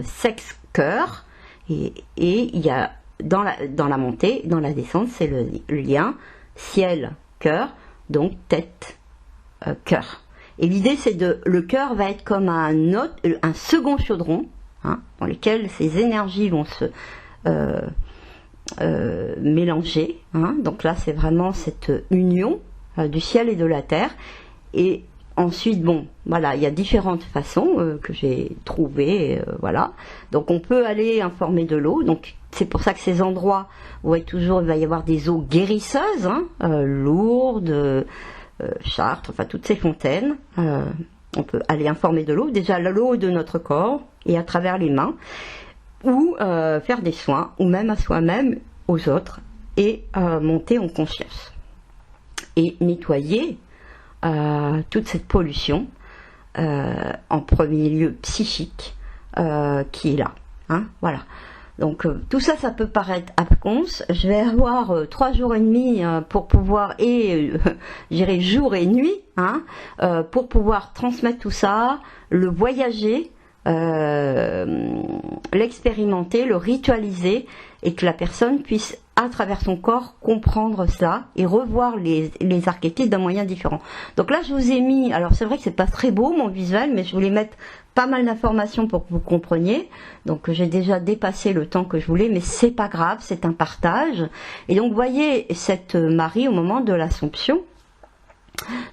sexe-cœur, et il y a dans la montée, dans la descente, c'est le lien ciel-cœur, donc tête-cœur. Et l'idée c'est le cœur va être comme un second chaudron, hein, dans lequel ces énergies vont se mélanger, hein. Donc là c'est vraiment cette union du ciel et de la terre. Et ensuite, bon, voilà, il y a différentes façons que j'ai trouvées, voilà. Donc on peut aller informer de l'eau, donc c'est pour ça que ces endroits où il va y avoir des eaux guérisseuses, hein, Lourdes, Chartres, enfin toutes ces fontaines, on peut aller informer de l'eau, déjà l'eau de notre corps et à travers les mains, ou faire des soins, ou même à soi-même, aux autres, et monter en conscience et nettoyer toute cette pollution, en premier lieu psychique, qui est là, hein, voilà. Donc tout ça, ça peut paraître abconce. Je vais avoir 3 jours et demi pour pouvoir, j'irai jour et nuit, hein, pour pouvoir transmettre tout ça, le voyager, l'expérimenter, le ritualiser, et que la personne puisse, à travers son corps, comprendre ça et revoir les archétypes d'un moyen différent. Donc là, je vous ai mis, alors c'est vrai que c'est pas très beau mon visuel, mais je voulais mettre pas mal d'informations pour que vous compreniez. Donc j'ai déjà dépassé le temps que je voulais, mais c'est pas grave, c'est un partage. Et donc vous voyez cette Marie au moment de l'Assomption.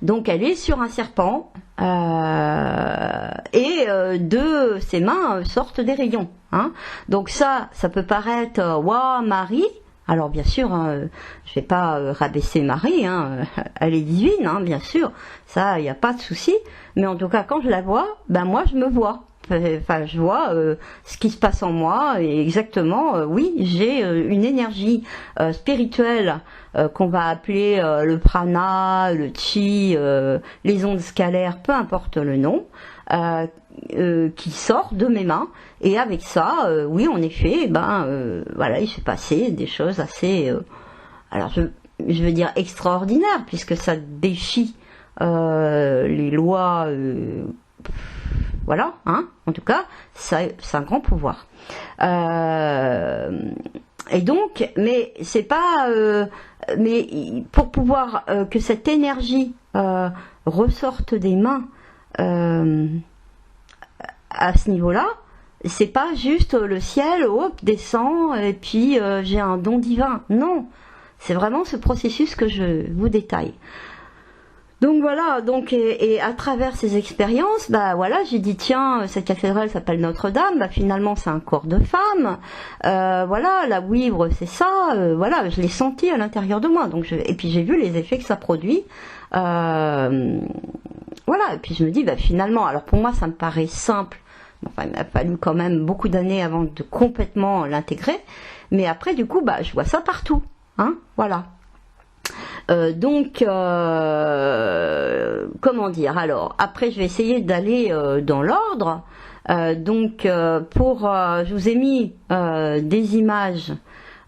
Donc elle est sur un serpent et de ses mains sortent des rayons. Hein. Donc ça peut paraître waouh Marie. Alors bien sûr, hein, je vais pas rabaisser Marie, hein, elle est divine, hein, bien sûr, ça il n'y a pas de souci. Mais en tout cas, quand je la vois, ben moi je me vois. Enfin, je vois ce qui se passe en moi et exactement, oui, j'ai une énergie spirituelle qu'on va appeler le prana, le chi, les ondes scalaires, peu importe le nom, qui sort de mes mains. Et avec ça, oui, en effet, voilà, il s'est passé des choses assez, alors je veux dire extraordinaires, puisque ça défie les lois. Voilà, hein, en tout cas, c'est un grand pouvoir. Et donc, mais c'est pas, mais pour pouvoir que cette énergie ressorte des mains à ce niveau-là, c'est pas juste le ciel, hop, descend et puis j'ai un don divin. Non, c'est vraiment ce processus que je vous détaille. Donc voilà, donc et à travers ces expériences, bah voilà, j'ai dit tiens, cette cathédrale s'appelle Notre-Dame, bah finalement c'est un corps de femme, voilà, la ouivre c'est ça, voilà, je l'ai senti à l'intérieur de moi, donc et puis j'ai vu les effets que ça produit, voilà, et puis je me dis bah finalement, alors pour moi ça me paraît simple, enfin il m'a fallu quand même beaucoup d'années avant de complètement l'intégrer, mais après du coup bah je vois ça partout, hein, voilà. Donc, comment dire, alors, après je vais essayer d'aller dans l'ordre. Je vous ai mis des images.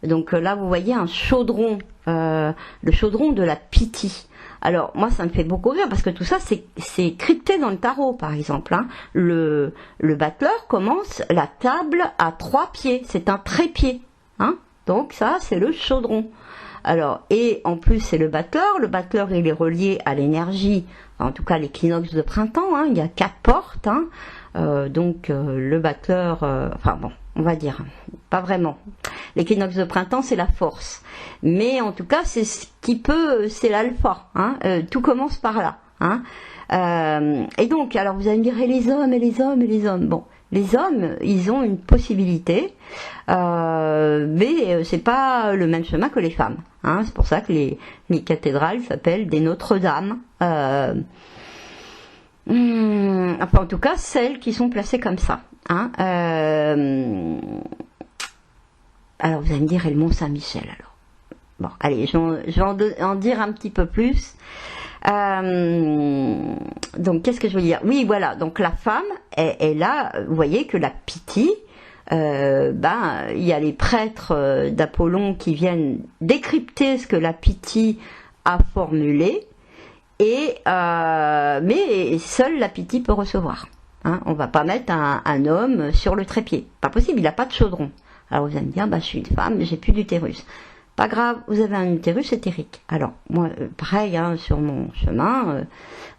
Donc là, vous voyez un chaudron, le chaudron de la Pythie. Alors, moi, ça me fait beaucoup rire parce que tout ça, c'est crypté dans le tarot, par exemple. Hein. Le battleur commence la table à 3 pieds. C'est un trépied. Hein. Donc ça, c'est le chaudron. Alors, et en plus c'est le battleur il est relié à l'énergie, en tout cas l'équinoxe de printemps, hein, il y a 4 portes, hein, le battleur, enfin bon, on va dire, pas vraiment. L'équinoxe de printemps c'est la force, mais en tout cas c'est ce qui peut, c'est l'alpha, hein, tout commence par là. Hein. Et donc, alors vous allez me dire, et les hommes, bon. Les hommes, ils ont une possibilité, mais c'est pas le même chemin que les femmes. Hein. C'est pour ça que les cathédrales s'appellent des Notre-Dame. Enfin, en tout cas, celles qui sont placées comme ça. Hein. Alors, vous allez me dire, et le Mont Saint-Michel, alors. Bon, allez, je vais en dire un petit peu plus. Donc qu'est-ce que je veux dire? Oui, voilà, donc la femme est là, vous voyez que la Pythie, il y a les prêtres d'Apollon qui viennent décrypter ce que la Pythie a formulé, mais seule la Pythie peut recevoir. Hein, on va pas mettre un homme sur le trépied, pas possible, il n'a pas de chaudron. Alors vous allez me dire, je suis une femme, j'ai plus d'utérus. Pas grave, vous avez un utérus éthérique. Alors, moi, pareil, hein, sur mon chemin,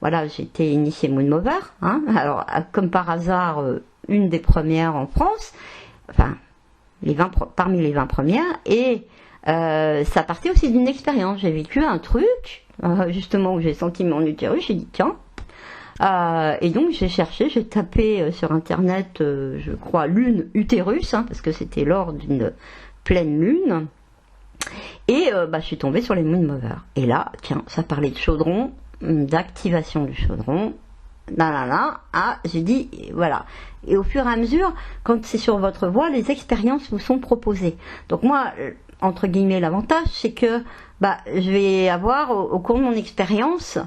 voilà, j'ai été initiée Moon Mover, hein, alors, comme par hasard, une des premières en France, enfin, parmi les 20 premières, et ça partait aussi d'une expérience. J'ai vécu un truc, justement, où j'ai senti mon utérus, j'ai dit, tiens, et donc j'ai tapé sur Internet, je crois, lune utérus, hein, parce que c'était lors d'une pleine lune, et je suis tombée sur les Moon Movers. Et là, tiens, ça parlait de chaudron, d'activation du chaudron. J'ai dit, voilà. Et au fur et à mesure, quand c'est sur votre voie, les expériences vous sont proposées. Donc moi, entre guillemets, l'avantage, c'est que je vais avoir, au cours de mon expérience,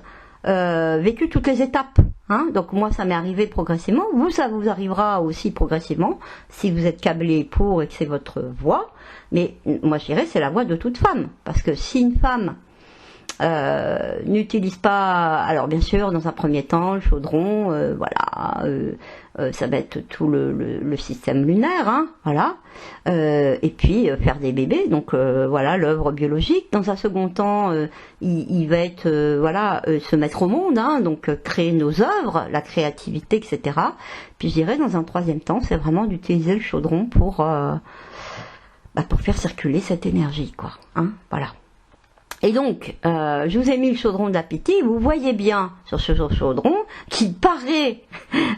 vécu toutes les étapes. Hein. Donc moi, ça m'est arrivé progressivement. Vous, ça vous arrivera aussi progressivement si vous êtes câblé pour et que c'est votre voie. Mais moi, je dirais c'est la voie de toute femme. Parce que si une femme n'utilise pas, alors bien sûr dans un premier temps le chaudron, voilà, ça va être tout le système lunaire, hein, voilà, et puis faire des bébés, donc voilà l'œuvre biologique. Dans un second temps, il va être voilà se mettre au monde, hein, donc créer nos œuvres, la créativité, etc. Puis je dirais dans un troisième temps, c'est vraiment d'utiliser le chaudron pour faire circuler cette énergie, quoi, hein, voilà. Et donc, je vous ai mis le chaudron d'appétit. Vous voyez bien sur ce chaudron qui paraît,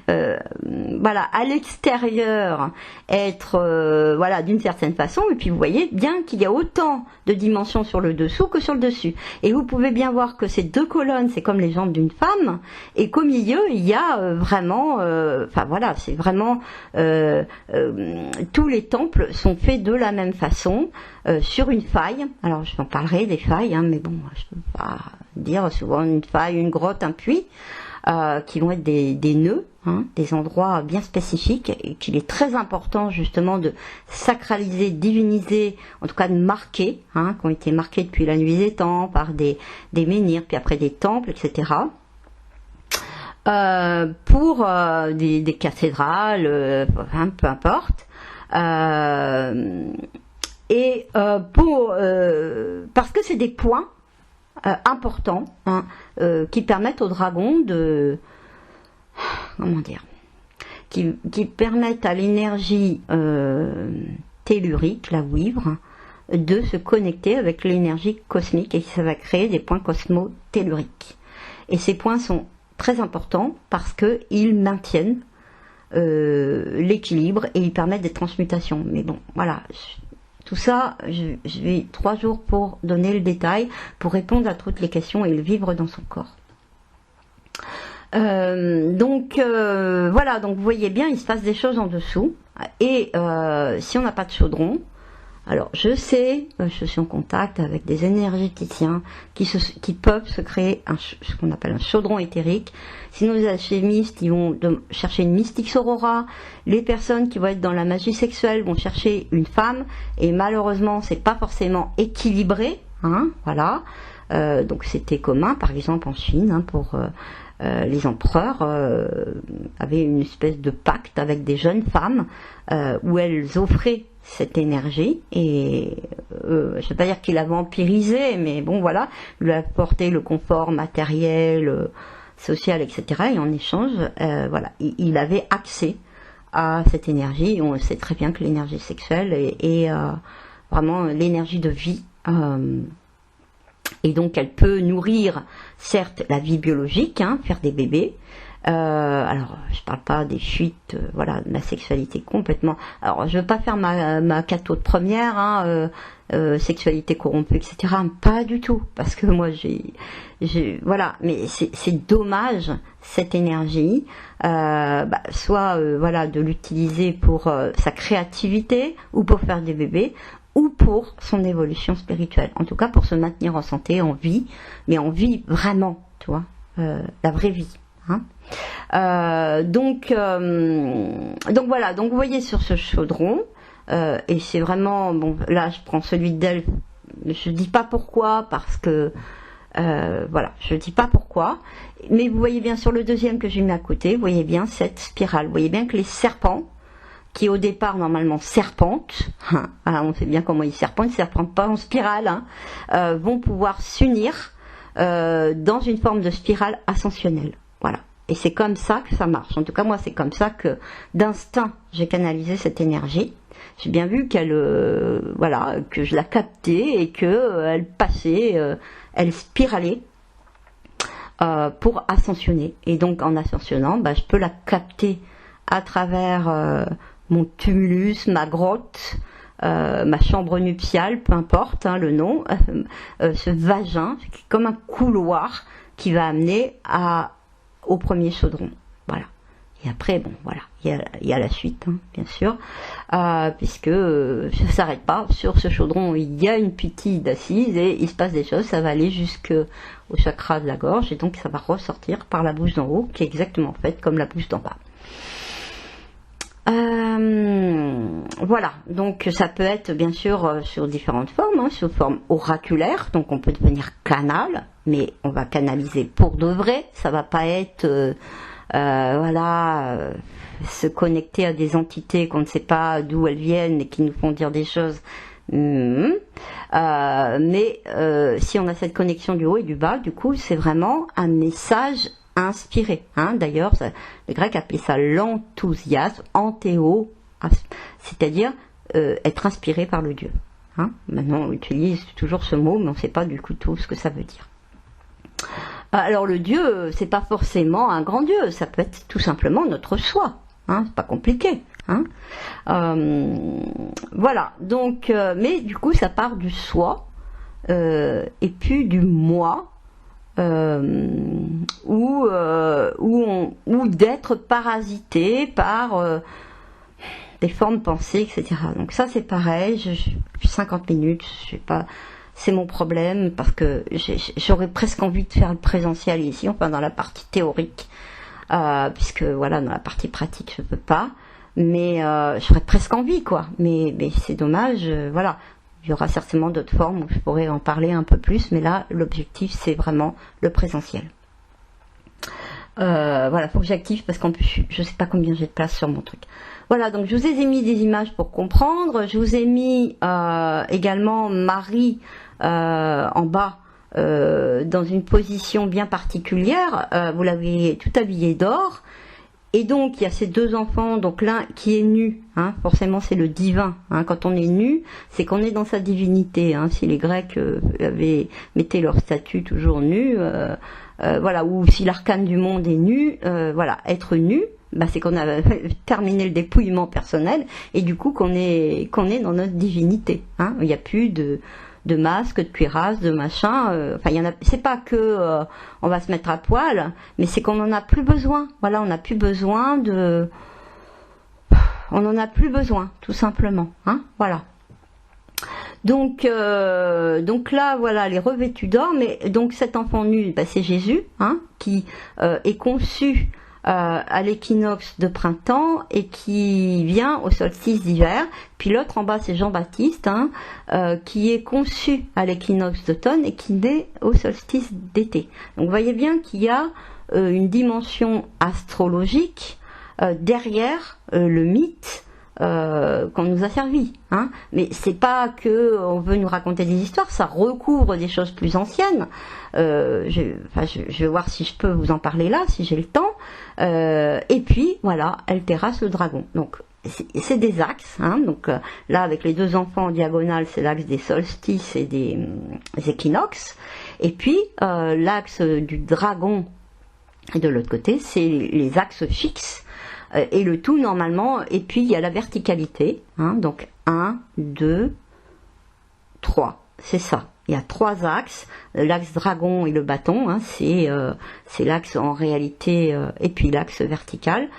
voilà, à l'extérieur être, voilà, d'une certaine façon. Et puis vous voyez bien qu'il y a autant de dimensions sur le dessous que sur le dessus. Et vous pouvez bien voir que ces deux colonnes, c'est comme les jambes d'une femme, et qu'au milieu il y a vraiment, enfin voilà, c'est vraiment tous les temples sont faits de la même façon. Sur une faille, alors je en parlerai des failles, hein, mais bon, je peux pas dire souvent une faille, une grotte, un puits, qui vont être des nœuds, hein, des endroits bien spécifiques, et qu'il est très important justement de sacraliser, diviniser, en tout cas de marquer, hein, qui ont été marqués depuis la nuit des temps par des menhirs, puis après des temples, etc. Pour des cathédrales, enfin, peu importe. Et parce que c'est des points importants, hein, qui permettent au dragon de, comment dire, qui permettent à l'énergie tellurique, la vouivre, de se connecter avec l'énergie cosmique, et ça va créer des points cosmo-telluriques. Et ces points sont très importants parce qu'ils maintiennent l'équilibre et ils permettent des transmutations. Mais bon, voilà. Tout ça, je vais 3 jours pour donner le détail, pour répondre à toutes les questions et le vivre dans son corps. Donc voilà, donc vous voyez bien, il se passe des choses en dessous. Et si on n'a pas de chaudron, alors je sais, je suis en contact avec des énergéticiens qui peuvent se créer ce qu'on appelle un chaudron éthérique. Sinon les alchimistes, ils vont chercher une mystique aurora. Les personnes qui vont être dans la magie sexuelle vont chercher une femme, et malheureusement c'est pas forcément équilibré, hein, voilà. Donc c'était commun, par exemple en Chine, hein, pour les empereurs avaient une espèce de pacte avec des jeunes femmes où elles offraient cette énergie, et je ne vais pas dire qu'il a vampirisé, mais bon voilà, lui apporter le confort matériel, social, etc. Et en échange, voilà, il avait accès à cette énergie. Et on sait très bien que l'énergie sexuelle est vraiment l'énergie de vie. Et donc elle peut nourrir, certes, la vie biologique, hein, faire des bébés. Alors, je parle pas des fuites, voilà, de la sexualité complètement. Alors, je veux pas faire ma catho de première, hein, sexualité corrompue, etc. Pas du tout, parce que moi, voilà, mais c'est dommage cette énergie, soit voilà de l'utiliser pour sa créativité ou pour faire des bébés, ou pour son évolution spirituelle. En tout cas, pour se maintenir en santé, en vie, mais en vie vraiment, tu vois, la vraie vie. Hein. Donc voilà, donc vous voyez sur ce chaudron, et c'est vraiment, bon, là je prends celui d'Elf, je dis pas pourquoi, parce que voilà, je dis pas pourquoi, mais vous voyez bien sur le deuxième que j'ai mis à côté, vous voyez bien cette spirale, vous voyez bien que les serpents, qui au départ normalement serpentent, hein, on sait bien comment ils serpentent pas en spirale, hein, vont pouvoir s'unir dans une forme de spirale ascensionnelle. Voilà. Et c'est comme ça que ça marche. En tout cas, moi, c'est comme ça que, d'instinct, j'ai canalisé cette énergie. J'ai bien vu qu'elle, voilà, que je la captais et que elle passait, elle spiralait pour ascensionner. Et donc, en ascensionnant, je peux la capter à travers mon tumulus, ma grotte, ma chambre nuptiale, peu importe, hein, le nom, ce vagin, qui est comme un couloir qui va amener au premier chaudron. Voilà. Et après, bon, voilà, il y a la suite, hein, bien sûr, puisque ça s'arrête pas. Sur ce chaudron, il y a une petite assise et il se passe des choses. Ça va aller jusqu'au chakra de la gorge et donc ça va ressortir par la bouche d'en haut, qui est exactement faite comme la bouche d'en bas. Voilà, donc ça peut être bien sûr sur différentes formes, hein, sous forme oraculaire, donc on peut devenir canal, mais on va canaliser pour de vrai, ça va pas être se connecter à des entités qu'on ne sait pas d'où elles viennent et qui nous font dire des choses. Mais si on a cette connexion du haut et du bas, du coup c'est vraiment un message inspiré, hein. D'ailleurs les Grecs appelaient ça l'enthousiasme, anthéo, c'est-à-dire être inspiré par le Dieu, hein. Maintenant on utilise toujours ce mot mais on ne sait pas du coup tout ce que ça veut dire. Alors le Dieu, c'est pas forcément un grand Dieu, ça peut être tout simplement notre soi, hein, c'est pas compliqué, hein. Voilà, donc mais du coup ça part du soi et puis du moi, ou d'être parasité par des formes pensées, etc. Donc ça c'est pareil, je suis 50 minutes, je sais pas, c'est mon problème parce que j'aurais presque envie de faire le présentiel ici, enfin dans la partie théorique, puisque voilà, dans la partie pratique je peux pas, mais j'aurais presque envie quoi, mais c'est dommage, voilà. Il y aura certainement d'autres formes où je pourrais en parler un peu plus, mais là, l'objectif, c'est vraiment le présentiel. Voilà, faut que j'active parce qu'en plus, je sais pas combien j'ai de place sur mon truc. Voilà, donc je vous ai mis des images pour comprendre. Je vous ai mis également Marie en bas dans une position bien particulière. Vous l'avez tout habillée d'or. Et donc il y a ces deux enfants, donc l'un qui est nu, hein, forcément c'est le divin, hein, quand on est nu, c'est qu'on est dans sa divinité, hein, si les Grecs mettaient leur statue toujours nu, voilà, ou si l'arcane du monde est nu, voilà, être nu, bah, c'est qu'on a terminé le dépouillement personnel, et du coup qu'on est dans notre divinité, hein, il n'y a plus de masques, de cuirasses, de machin, enfin il y en a, c'est pas que on va se mettre à poil, mais c'est qu'on en a plus besoin. Voilà, on n'a plus besoin on en a plus besoin, tout simplement, hein, voilà. Donc là, voilà, les revêtus d'or, mais donc cet enfant nu, bah, c'est Jésus, hein, qui est conçu à l'équinoxe de printemps et qui vient au solstice d'hiver. Puis l'autre en bas c'est Jean-Baptiste, hein, qui est conçu à l'équinoxe d'automne et qui naît au solstice d'été. Donc vous voyez bien qu'il y a une dimension astrologique derrière le mythe qu'on nous a servi, hein. Mais c'est pas que on veut nous raconter des histoires, ça recouvre des choses plus anciennes. Je vais voir si je peux vous en parler là, si j'ai le temps. Et puis voilà, elle terrasse le dragon. Donc c'est des axes, hein. Donc là avec les deux enfants en diagonale, c'est l'axe des solstices et des équinoxes. Et puis l'axe du dragon et de l'autre côté, c'est les axes fixes. Et le tout normalement, et puis il y a la verticalité, hein, donc 1, 2, 3, c'est ça. Il y a trois axes, l'axe dragon et le bâton, hein, c'est l'axe en réalité, et puis l'axe vertical.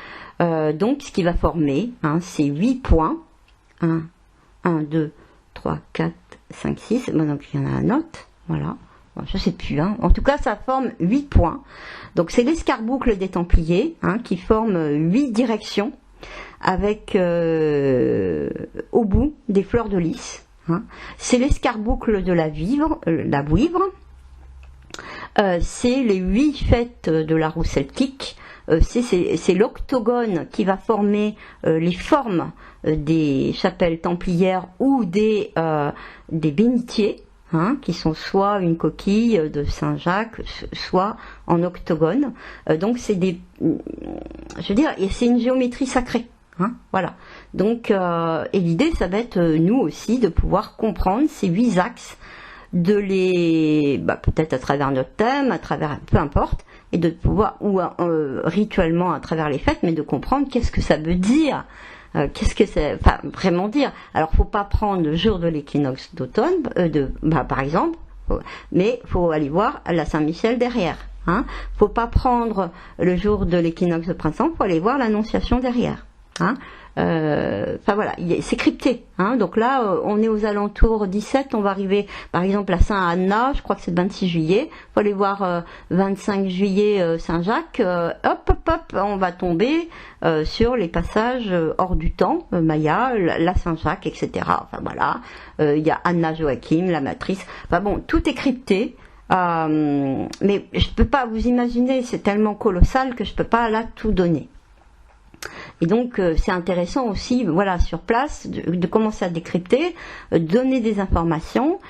Donc ce qui va former, hein, c'est 8 points, 1, 2, 3, 4, 5, 6, bon, donc il y en a un autre, voilà. Bon, je sais plus, hein. En tout cas ça forme 8 points. Donc c'est l'escarboucle des Templiers, hein, qui forme 8 directions avec au bout des fleurs de lys, hein. C'est l'escarboucle de la vouivre, c'est les 8 fêtes de la roue celtique, c'est l'octogone qui va former les formes des chapelles templières ou des bénitiers, hein, qui sont soit une coquille de Saint-Jacques, soit en octogone. Donc c'est je veux dire, c'est une géométrie sacrée, hein, voilà. Donc et l'idée, ça va être nous aussi de pouvoir comprendre ces 8 axes, de les, peut-être à travers notre thème, à travers, peu importe, et de pouvoir, ou rituellement à travers les fêtes, mais de comprendre qu'est-ce que ça veut dire. Qu'est-ce que c'est, enfin, vraiment dire. Alors, faut pas prendre le jour de l'équinoxe d'automne, par exemple, mais faut aller voir la Saint-Michel derrière, Hein. Faut pas prendre le jour de l'équinoxe de printemps pour aller voir l'annonciation derrière. Hein. Enfin voilà, c'est crypté. Hein. Donc là, on est aux alentours 17, on va arriver par exemple à Saint-Anna, je crois que c'est le 26 juillet. Faut aller voir 25 juillet Saint-Jacques. Hop, hop, hop, on va tomber sur les passages hors du temps, Maya, la Saint-Jacques, etc. Enfin voilà, il y a Anna Joachim, la matrice. Enfin bon, tout est crypté. Mais je peux pas vous imaginer, c'est tellement colossal que je peux pas là tout donner. Et donc c'est intéressant aussi, voilà, sur place, de commencer à décrypter, donner des informations,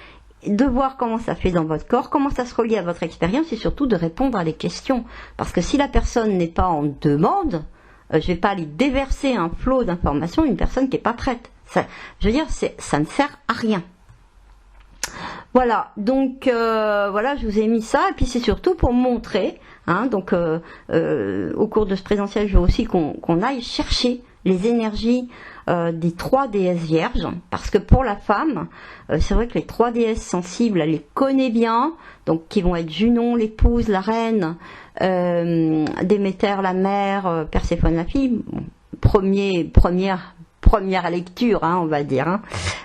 de voir comment ça fait dans votre corps, comment ça se relie à votre expérience et surtout de répondre à des questions. Parce que si la personne n'est pas en demande, je vais pas aller déverser un flot d'informations à une personne qui n'est pas prête. Ça, je veux dire, ça ne sert à rien. Voilà, donc voilà, je vous ai mis ça, et puis c'est surtout pour montrer, hein, donc au cours de ce présentiel, je veux aussi qu'on aille chercher les énergies des 3 déesses vierges, parce que pour la femme, c'est vrai que les 3 déesses sensibles, elle les connaît bien, donc qui vont être Junon, l'épouse, la reine, Déméter, la mère, Perséphone, la fille, première lecture, hein, on va dire. Hein.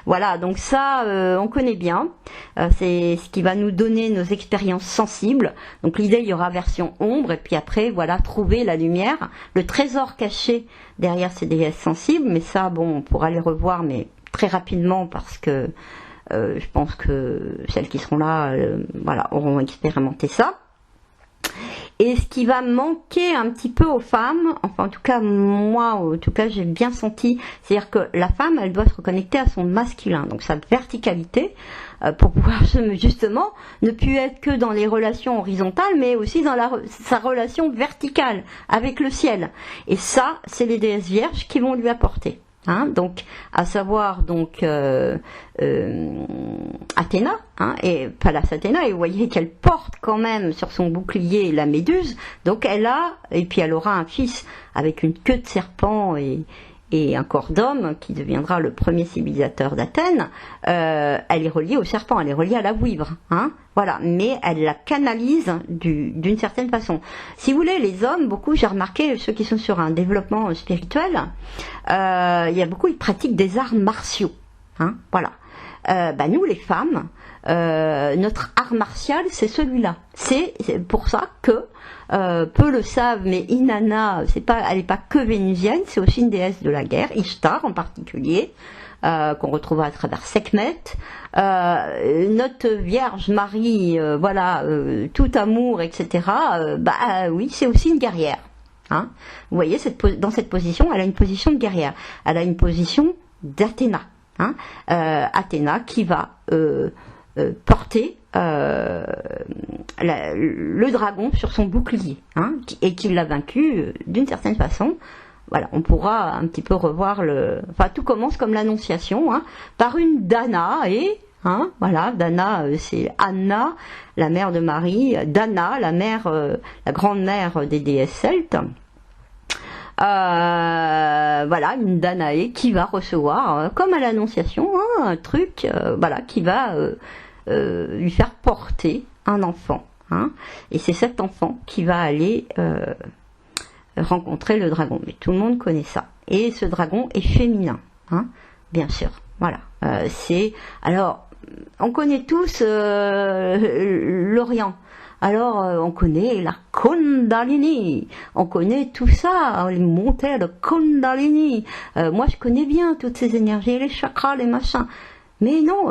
Voilà, donc ça, on connaît bien. C'est ce qui va nous donner nos expériences sensibles. Donc l'idée, il y aura version ombre, et puis après, voilà, trouver la lumière, le trésor caché derrière ces déesses sensibles. Mais ça, bon, on pourra les revoir, mais très rapidement, parce que je pense que celles qui seront là, voilà, auront expérimenté ça. Et ce qui va manquer un petit peu aux femmes, enfin en tout cas moi, en tout cas j'ai bien senti, c'est-à-dire que la femme, elle doit se reconnecter à son masculin, donc sa verticalité, pour pouvoir justement ne plus être que dans les relations horizontales, mais aussi dans sa relation verticale avec le ciel. Et ça, c'est les déesses vierges qui vont lui apporter. Hein, donc, à savoir donc Athéna, hein, et Pallas Athéna, et vous voyez qu'elle porte quand même sur son bouclier la méduse, donc elle a, et puis elle aura un fils avec une queue de serpent et un corps d'homme qui deviendra le premier civilisateur d'Athènes. Elle est reliée au serpent, elle est reliée à la vouivre, hein, voilà, mais elle la canalise d'une certaine façon. Si vous voulez, les hommes, beaucoup, j'ai remarqué, ceux qui sont sur un développement spirituel, il y a beaucoup, ils pratiquent des arts martiaux, hein, voilà. Nous, les femmes, notre art martial, c'est celui-là. C'est pour ça que peu le savent, mais Inanna, elle n'est pas que vénusienne, c'est aussi une déesse de la guerre, Ishtar en particulier, qu'on retrouvera à travers Sekhmet. Notre Vierge Marie, voilà, tout amour, etc. Oui, c'est aussi une guerrière. Hein. Vous voyez, dans cette position, elle a une position de guerrière. Elle a une position d'Athéna. Hein. Athéna qui va porter le dragon sur son bouclier, hein, et qui l'a vaincu d'une certaine façon. Voilà, on pourra un petit peu revoir enfin, tout commence comme l'annonciation, hein, par une Danaé, hein, voilà, Dana, c'est Anna, la mère de Marie, Dana, la grande mère des déesses celtes. Voilà, une Danaé qui va recevoir, comme à l'annonciation, hein, un truc, voilà, qui va lui faire porter un enfant, hein, et c'est cet enfant qui va aller rencontrer le dragon. Mais tout le monde connaît ça. Et ce dragon est féminin, hein, bien sûr. Voilà. Alors, on connaît tous l'Orient. Alors, on connaît la Kundalini, on connaît tout ça, les montées de Kundalini. Moi, je connais bien toutes ces énergies, les chakras, les machins. Mais non,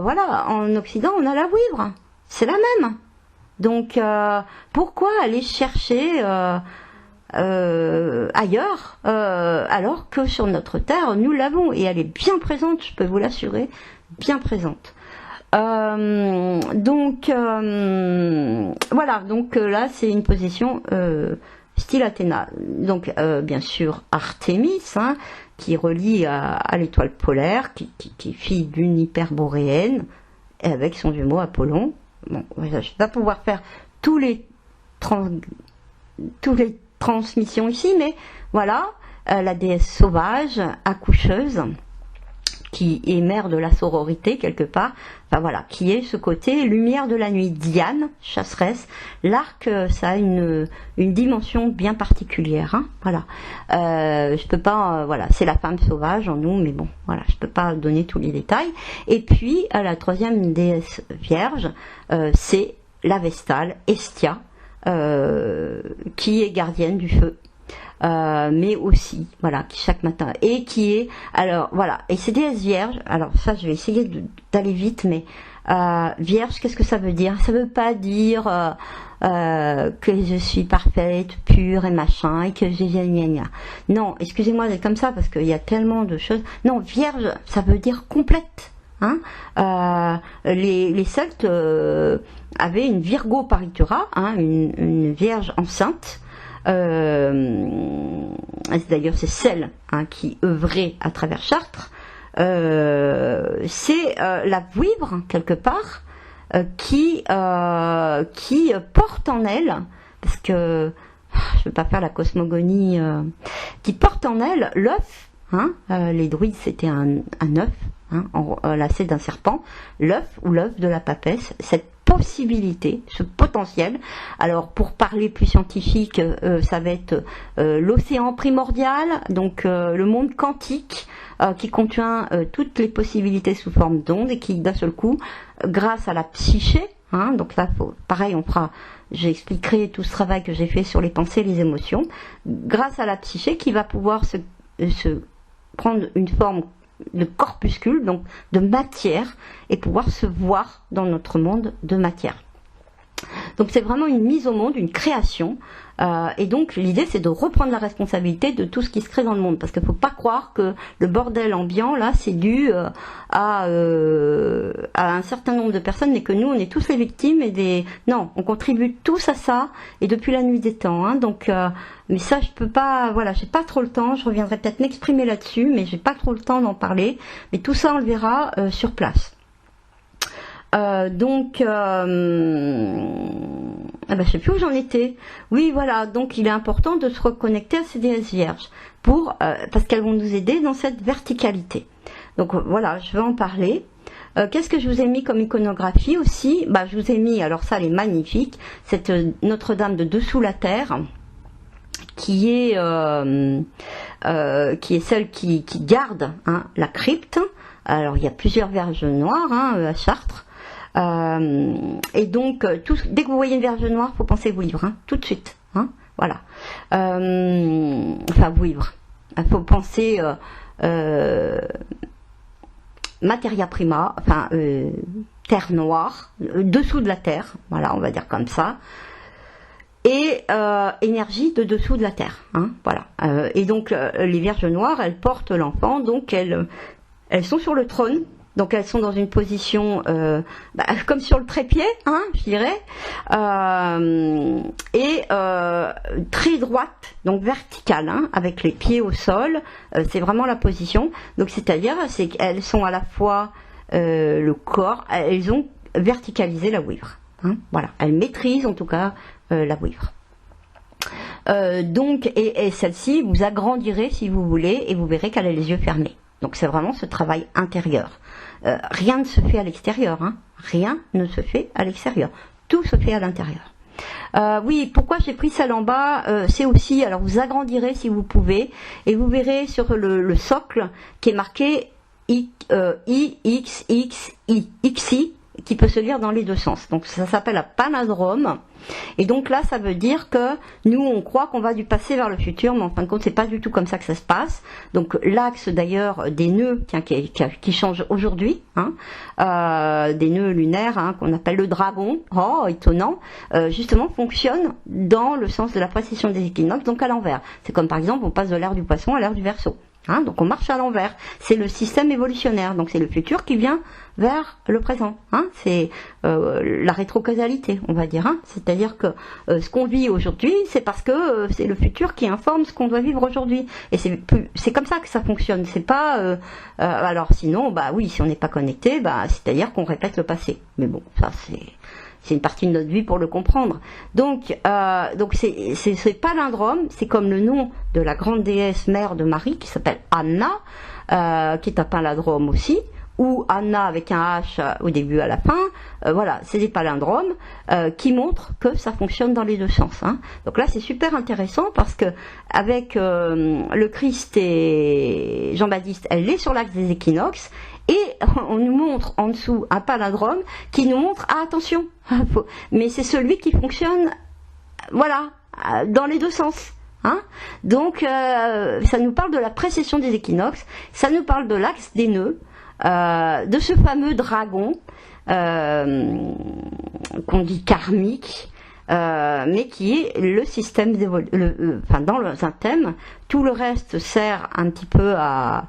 voilà, en Occident, on a la vouivre. C'est la même. Donc, pourquoi aller chercher ailleurs, alors que sur notre terre, nous l'avons, et elle est bien présente, je peux vous l'assurer, bien présente. Voilà, donc là c'est une position style Athéna. Donc bien sûr Artémis, hein, qui relie à l'étoile polaire, qui est fille d'une hyperboréenne, et avec son jumeau Apollon. Bon, je ne vais pas pouvoir faire tous les transmissions ici, mais voilà, la déesse sauvage, accoucheuse, qui est mère de la sororité quelque part, enfin voilà, qui est ce côté lumière de la nuit. Diane, chasseresse, l'arc, ça a une dimension bien particulière, hein, voilà. Je peux pas, voilà, c'est la femme sauvage en nous, mais bon, voilà, je peux pas donner tous les détails. Et puis, la troisième déesse vierge, c'est la Vestale, Hestia, qui est gardienne du feu. Mais aussi, voilà, qui chaque matin, et qui est, alors voilà, et ces déesses vierges, alors ça je vais essayer d'aller vite, mais vierge, qu'est-ce que ça veut dire? Ça veut pas dire que je suis parfaite, pure et machin, et que j'ai gna gna. Non, excusez-moi d'être comme ça, parce qu'il y a tellement de choses. Non, vierge, ça veut dire complète. Hein, les Celtes avaient une Virgo paritura, hein, une vierge enceinte. D'ailleurs c'est celle, hein, qui œuvrait à travers Chartres. C'est la vouivre quelque part qui porte en elle, parce que je ne veux pas faire la cosmogonie, qui porte en elle l'œuf, hein, les druides c'était un œuf, hein, enlacé d'un serpent, l'œuf ou l'œuf de la papesse, cette possibilité, ce potentiel. Alors pour parler plus scientifique, ça va être l'océan primordial, donc le monde quantique, qui contient toutes les possibilités sous forme d'ondes, et qui d'un seul coup, grâce à la psyché, hein, donc là pareil, j'expliquerai tout ce travail que j'ai fait sur les pensées et les émotions, grâce à la psyché qui va pouvoir se prendre une forme de corpuscule, donc de matière, et pouvoir se voir dans notre monde de matière. Donc c'est vraiment une mise au monde, une création, et donc l'idée c'est de reprendre la responsabilité de tout ce qui se crée dans le monde, parce qu'il ne faut pas croire que le bordel ambiant là c'est dû à un certain nombre de personnes, mais que nous on est tous les victimes non, on contribue tous à ça, et depuis la nuit des temps, hein, donc mais ça je peux pas, voilà, j'ai pas trop le temps, je reviendrai peut-être m'exprimer là-dessus, mais j'ai pas trop le temps d'en parler, mais tout ça on le verra sur place. Je sais plus où j'en étais. Oui, voilà, donc il est important de se reconnecter à ces déesses vierges parce qu'elles vont nous aider dans cette verticalité. Donc voilà, je vais en parler. Qu'est-ce que je vous ai mis comme iconographie aussi? Je vous ai mis, alors ça elle est magnifique, cette Notre-Dame de dessous la terre, qui est celle qui garde, hein, la crypte. Alors il y a plusieurs vierges noires, hein, à Chartres. Et donc, dès que vous voyez une vierge noire, faut penser vouivre, hein, tout de suite, hein, voilà. Enfin, vouivre. Il faut penser materia prima, enfin, terre noire, dessous de la terre, voilà, on va dire comme ça. Et énergie de dessous de la terre, hein, voilà. Et donc, les vierges noires, elles portent l'enfant, donc elles sont sur le trône. Donc elles sont dans une position comme sur le trépied, hein, je dirais, très droite, donc verticale, hein, avec les pieds au sol. C'est vraiment la position. Donc c'est-à-dire, c'est qu'elles sont à la fois le corps, elles ont verticalisé la vouivre. Hein, voilà, elles maîtrisent en tout cas la vouivre. Donc et celle-ci, vous agrandirez si vous voulez, et vous verrez qu'elle a les yeux fermés. Donc c'est vraiment ce travail intérieur. Rien ne se fait à l'extérieur, hein. Rien ne se fait à l'extérieur. Tout se fait à l'intérieur. Oui, pourquoi j'ai pris celle en bas, c'est aussi, alors vous agrandirez si vous pouvez, et vous verrez sur le socle qui est marqué XI, qui peut se lire dans les deux sens. Donc ça s'appelle un panadrome. Et donc là, ça veut dire que nous, on croit qu'on va du passé vers le futur, mais en fin de compte, c'est pas du tout comme ça que ça se passe. Donc l'axe d'ailleurs des nœuds, tiens, qui change aujourd'hui, hein, des nœuds lunaires, hein, qu'on appelle le dragon, oh étonnant, justement fonctionne dans le sens de la précession des équinoxes, donc à l'envers. C'est comme par exemple, on passe de l'ère du Poisson à l'ère du Verseau. Hein, donc on marche à l'envers. C'est le système évolutionnaire. Donc c'est le futur qui vient vers le présent. Hein, c'est la rétrocausalité, on va dire. Hein, c'est-à-dire que ce qu'on vit aujourd'hui, c'est parce que c'est le futur qui informe ce qu'on doit vivre aujourd'hui. Et c'est comme ça que ça fonctionne. C'est pas alors sinon, oui, si on n'est pas connecté, c'est-à-dire qu'on répète le passé. Mais bon, ça c'est une partie de notre vie pour le comprendre. Donc c'est palindrome, c'est comme le nom de la grande déesse mère de Marie qui s'appelle Anna, qui est un palindrome aussi, ou Anna avec un H au début à la fin. Voilà, c'est des palindromes qui montrent que ça fonctionne dans les deux sens. Hein. Donc là, c'est super intéressant parce que avec le Christ et Jean-Baptiste, elle est sur l'axe des équinoxes. Et on nous montre en dessous un palindrome qui nous montre, ah attention, mais c'est celui qui fonctionne, voilà, dans les deux sens. Hein. Donc ça nous parle de la précession des équinoxes, ça nous parle de l'axe des nœuds, de ce fameux dragon qu'on dit karmique, mais qui est le système enfin dans un thème. Tout le reste sert un petit peu à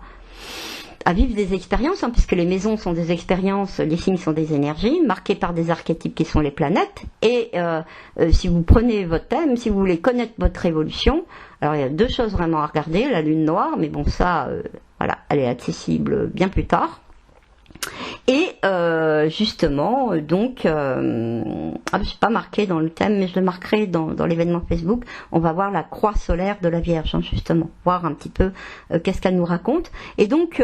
vivre des expériences, hein, puisque les maisons sont des expériences, les signes sont des énergies, marquées par des archétypes qui sont les planètes, et si vous prenez votre thème, si vous voulez connaître votre évolution, alors il y a deux choses vraiment à regarder, la lune noire, mais bon ça, voilà, elle est accessible bien plus tard. Et justement, donc, je suis pas marqué dans le thème, mais je le marquerai dans l'événement Facebook. On va voir la croix solaire de la Vierge, hein, justement, voir un petit peu qu'est-ce qu'elle nous raconte. Et donc,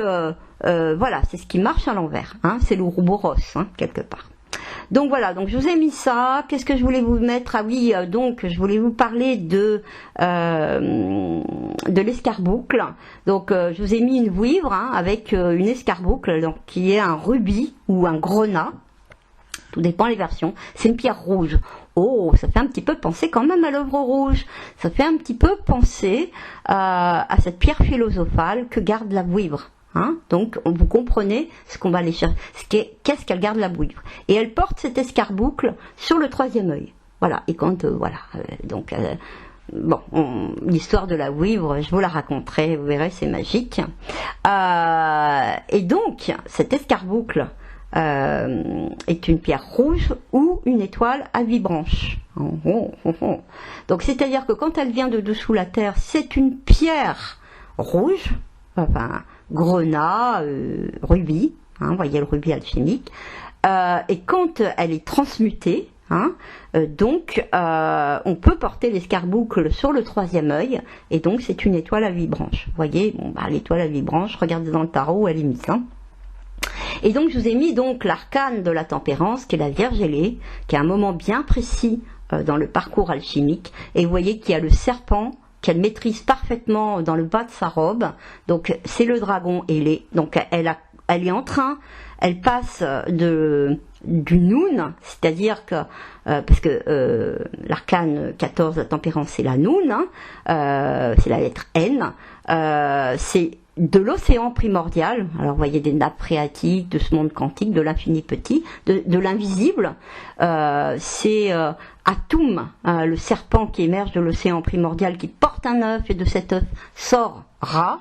voilà, c'est ce qui marche à l'envers, hein, c'est l'Ouroboros, hein, quelque part. Donc voilà, donc je vous ai mis ça. Qu'est-ce que je voulais vous mettre? Ah oui, donc je voulais vous parler de l'escarboucle. Donc je vous ai mis une vouivre, hein, avec une escarboucle, donc qui est un rubis ou un grenat. Tout dépend les versions. C'est une pierre rouge. Oh, ça fait un petit peu penser quand même à l'œuvre rouge. Ça fait un petit peu penser à cette pierre philosophale que garde la vouivre. Hein, donc vous comprenez ce qu'on va aller chercher, qu'est-ce qu'elle garde la vouivre. Et elle porte cette escarboucle sur le troisième œil. Voilà. Et quand voilà, donc bon, l'histoire de la vouivre, je vous la raconterai, vous verrez, c'est magique. Et donc cette escarboucle est une pierre rouge ou une étoile à 8 branches. Donc c'est-à-dire que quand elle vient de dessous la terre, c'est une pierre rouge, enfin grenat, rubis, hein, vous voyez le rubis alchimique, et quand elle est transmutée, hein, donc on peut porter l'escarboucle sur le troisième œil, et donc c'est une étoile à 8 branches. Vous voyez, bon, bah, l'étoile à 8 branches, regardez dans le tarot, elle est mise. Hein. Et donc je vous ai mis donc l'arcane de la tempérance, qui est la Vierge ailée, qui est un moment bien précis dans le parcours alchimique, et vous voyez qu'il y a le serpent, qu'elle maîtrise parfaitement dans le bas de sa robe. Donc c'est le dragon ailé. Donc elle est en train, elle passe du Noun, c'est-à-dire que parce que l'arcane 14, la tempérance, c'est la Noun, hein, c'est la lettre N, c'est de l'océan primordial. Alors vous voyez des nappes phréatiques, de ce monde quantique, de l'infini petit, de l'invisible. C'est Atum, le serpent qui émerge de l'océan primordial, qui porte un œuf, et de cet œuf sort Ra.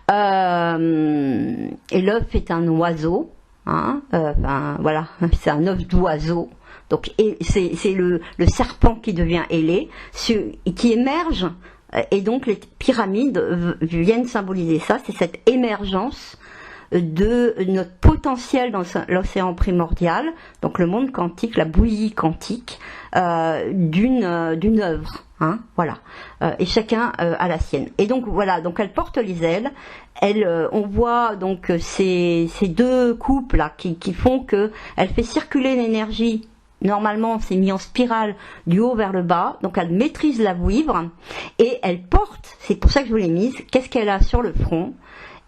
Et l'œuf est un oiseau, hein, voilà, c'est un œuf d'oiseau. Donc c'est le serpent qui devient ailé, qui émerge. Et donc les pyramides viennent symboliser ça, c'est cette émergence de notre potentiel dans l'océan primordial, donc le monde quantique, la bouillie quantique, d'une œuvre, hein, voilà. Et chacun a la sienne. Et donc voilà, donc elle porte les ailes. On voit donc ces deux coupes là qui font que elle fait circuler l'énergie. Normalement, c'est mis en spirale du haut vers le bas, donc elle maîtrise la vouivre et elle porte, c'est pour ça que je vous l'ai mise, qu'est-ce qu'elle a sur le front?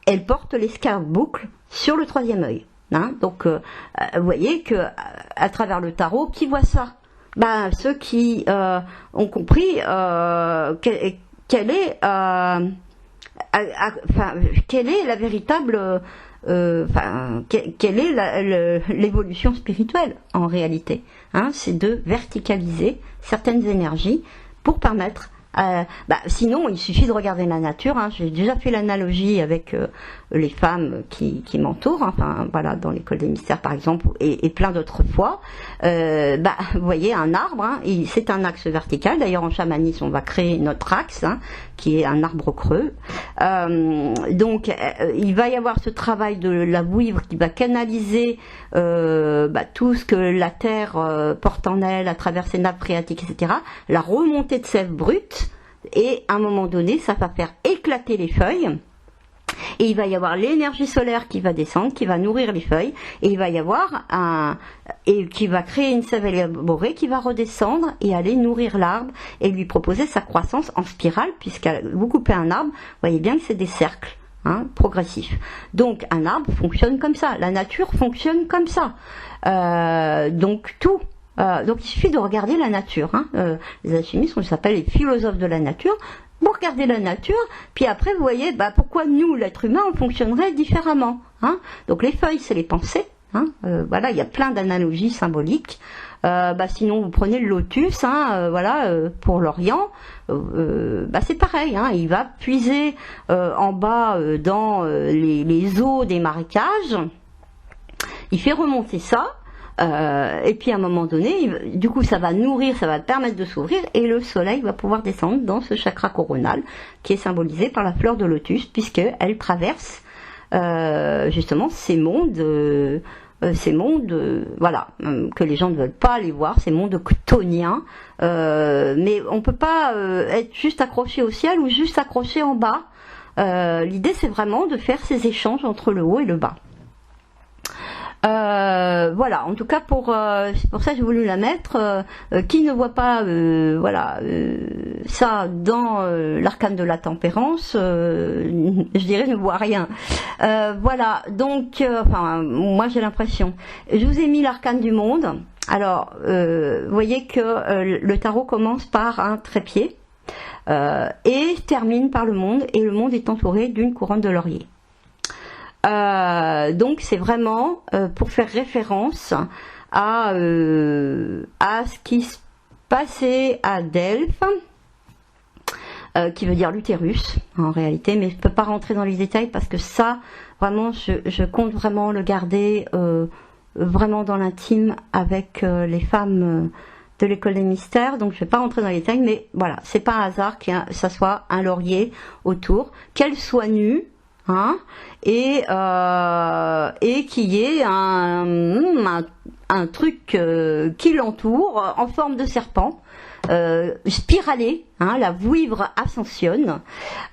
Elle porte l'escarboucle sur le troisième œil. Hein, donc, vous voyez que à travers le tarot, qui voit ça? Ben, ceux qui ont compris quelle est la véritable... quelle est l'évolution spirituelle en réalité, hein, c'est de verticaliser certaines énergies pour permettre sinon il suffit de regarder la nature, hein. J'ai déjà fait l'analogie avec les femmes qui m'entourent, enfin voilà, dans l'école des mystères par exemple, et plein d'autres fois, vous voyez un arbre, hein, c'est un axe vertical. D'ailleurs en chamanisme on va créer notre axe, hein, qui est un arbre creux. Donc il va y avoir ce travail de la vouivre qui va canaliser tout ce que la terre porte en elle à travers ses nappes phréatiques, etc. La remontée de sève brute, et à un moment donné ça va faire éclater les feuilles. Et il va y avoir l'énergie solaire qui va descendre, qui va nourrir les feuilles, et il va y avoir qui va créer une sève élaborée qui va redescendre et aller nourrir l'arbre et lui proposer sa croissance en spirale, puisqu'à vous coupez un arbre, vous voyez bien que c'est des cercles, hein, progressifs. Donc un arbre fonctionne comme ça, la nature fonctionne comme ça. Donc tout. Donc il suffit de regarder la nature, hein. Les alchimistes, on s'appelle les philosophes de la nature. Vous regardez la nature, puis après vous voyez pourquoi nous, l'être humain, on fonctionnerait différemment, hein. Donc les feuilles, c'est les pensées, hein. Voilà, il y a plein d'analogies symboliques. Sinon vous prenez le lotus, hein, pour l'Orient, c'est pareil, hein, il va puiser en bas dans les eaux des marécages, il fait remonter ça. Et puis à un moment donné, du coup ça va nourrir, ça va permettre de s'ouvrir, et le soleil va pouvoir descendre dans ce chakra coronal qui est symbolisé par la fleur de lotus, puisqu'elle traverse justement ces mondes, que les gens ne veulent pas aller voir, ces mondes chthoniens, mais on peut pas être juste accroché au ciel ou juste accroché en bas. L'idée c'est vraiment de faire ces échanges entre le haut et le bas. Voilà, en tout cas c'est pour ça que j'ai voulu la mettre. Qui ne voit pas ça dans l'arcane de la tempérance, je dirais ne voit rien. Voilà, donc moi j'ai l'impression. Je vous ai mis l'arcane du monde. Alors, vous voyez que le tarot commence par un trépied et termine par le monde, et le monde est entouré d'une couronne de laurier. Donc c'est vraiment pour faire référence à ce qui se passait à Delphes, qui veut dire l'utérus en réalité, mais je ne peux pas rentrer dans les détails parce que ça, vraiment, je compte vraiment le garder vraiment dans l'intime avec les femmes de l'école des mystères, donc je ne vais pas rentrer dans les détails, mais voilà, c'est pas un hasard que ça soit un laurier autour, qu'elle soit nue, hein, et qu'il y ait un truc qui l'entoure en forme de serpent, spiralé, hein, la vouivre ascensionne.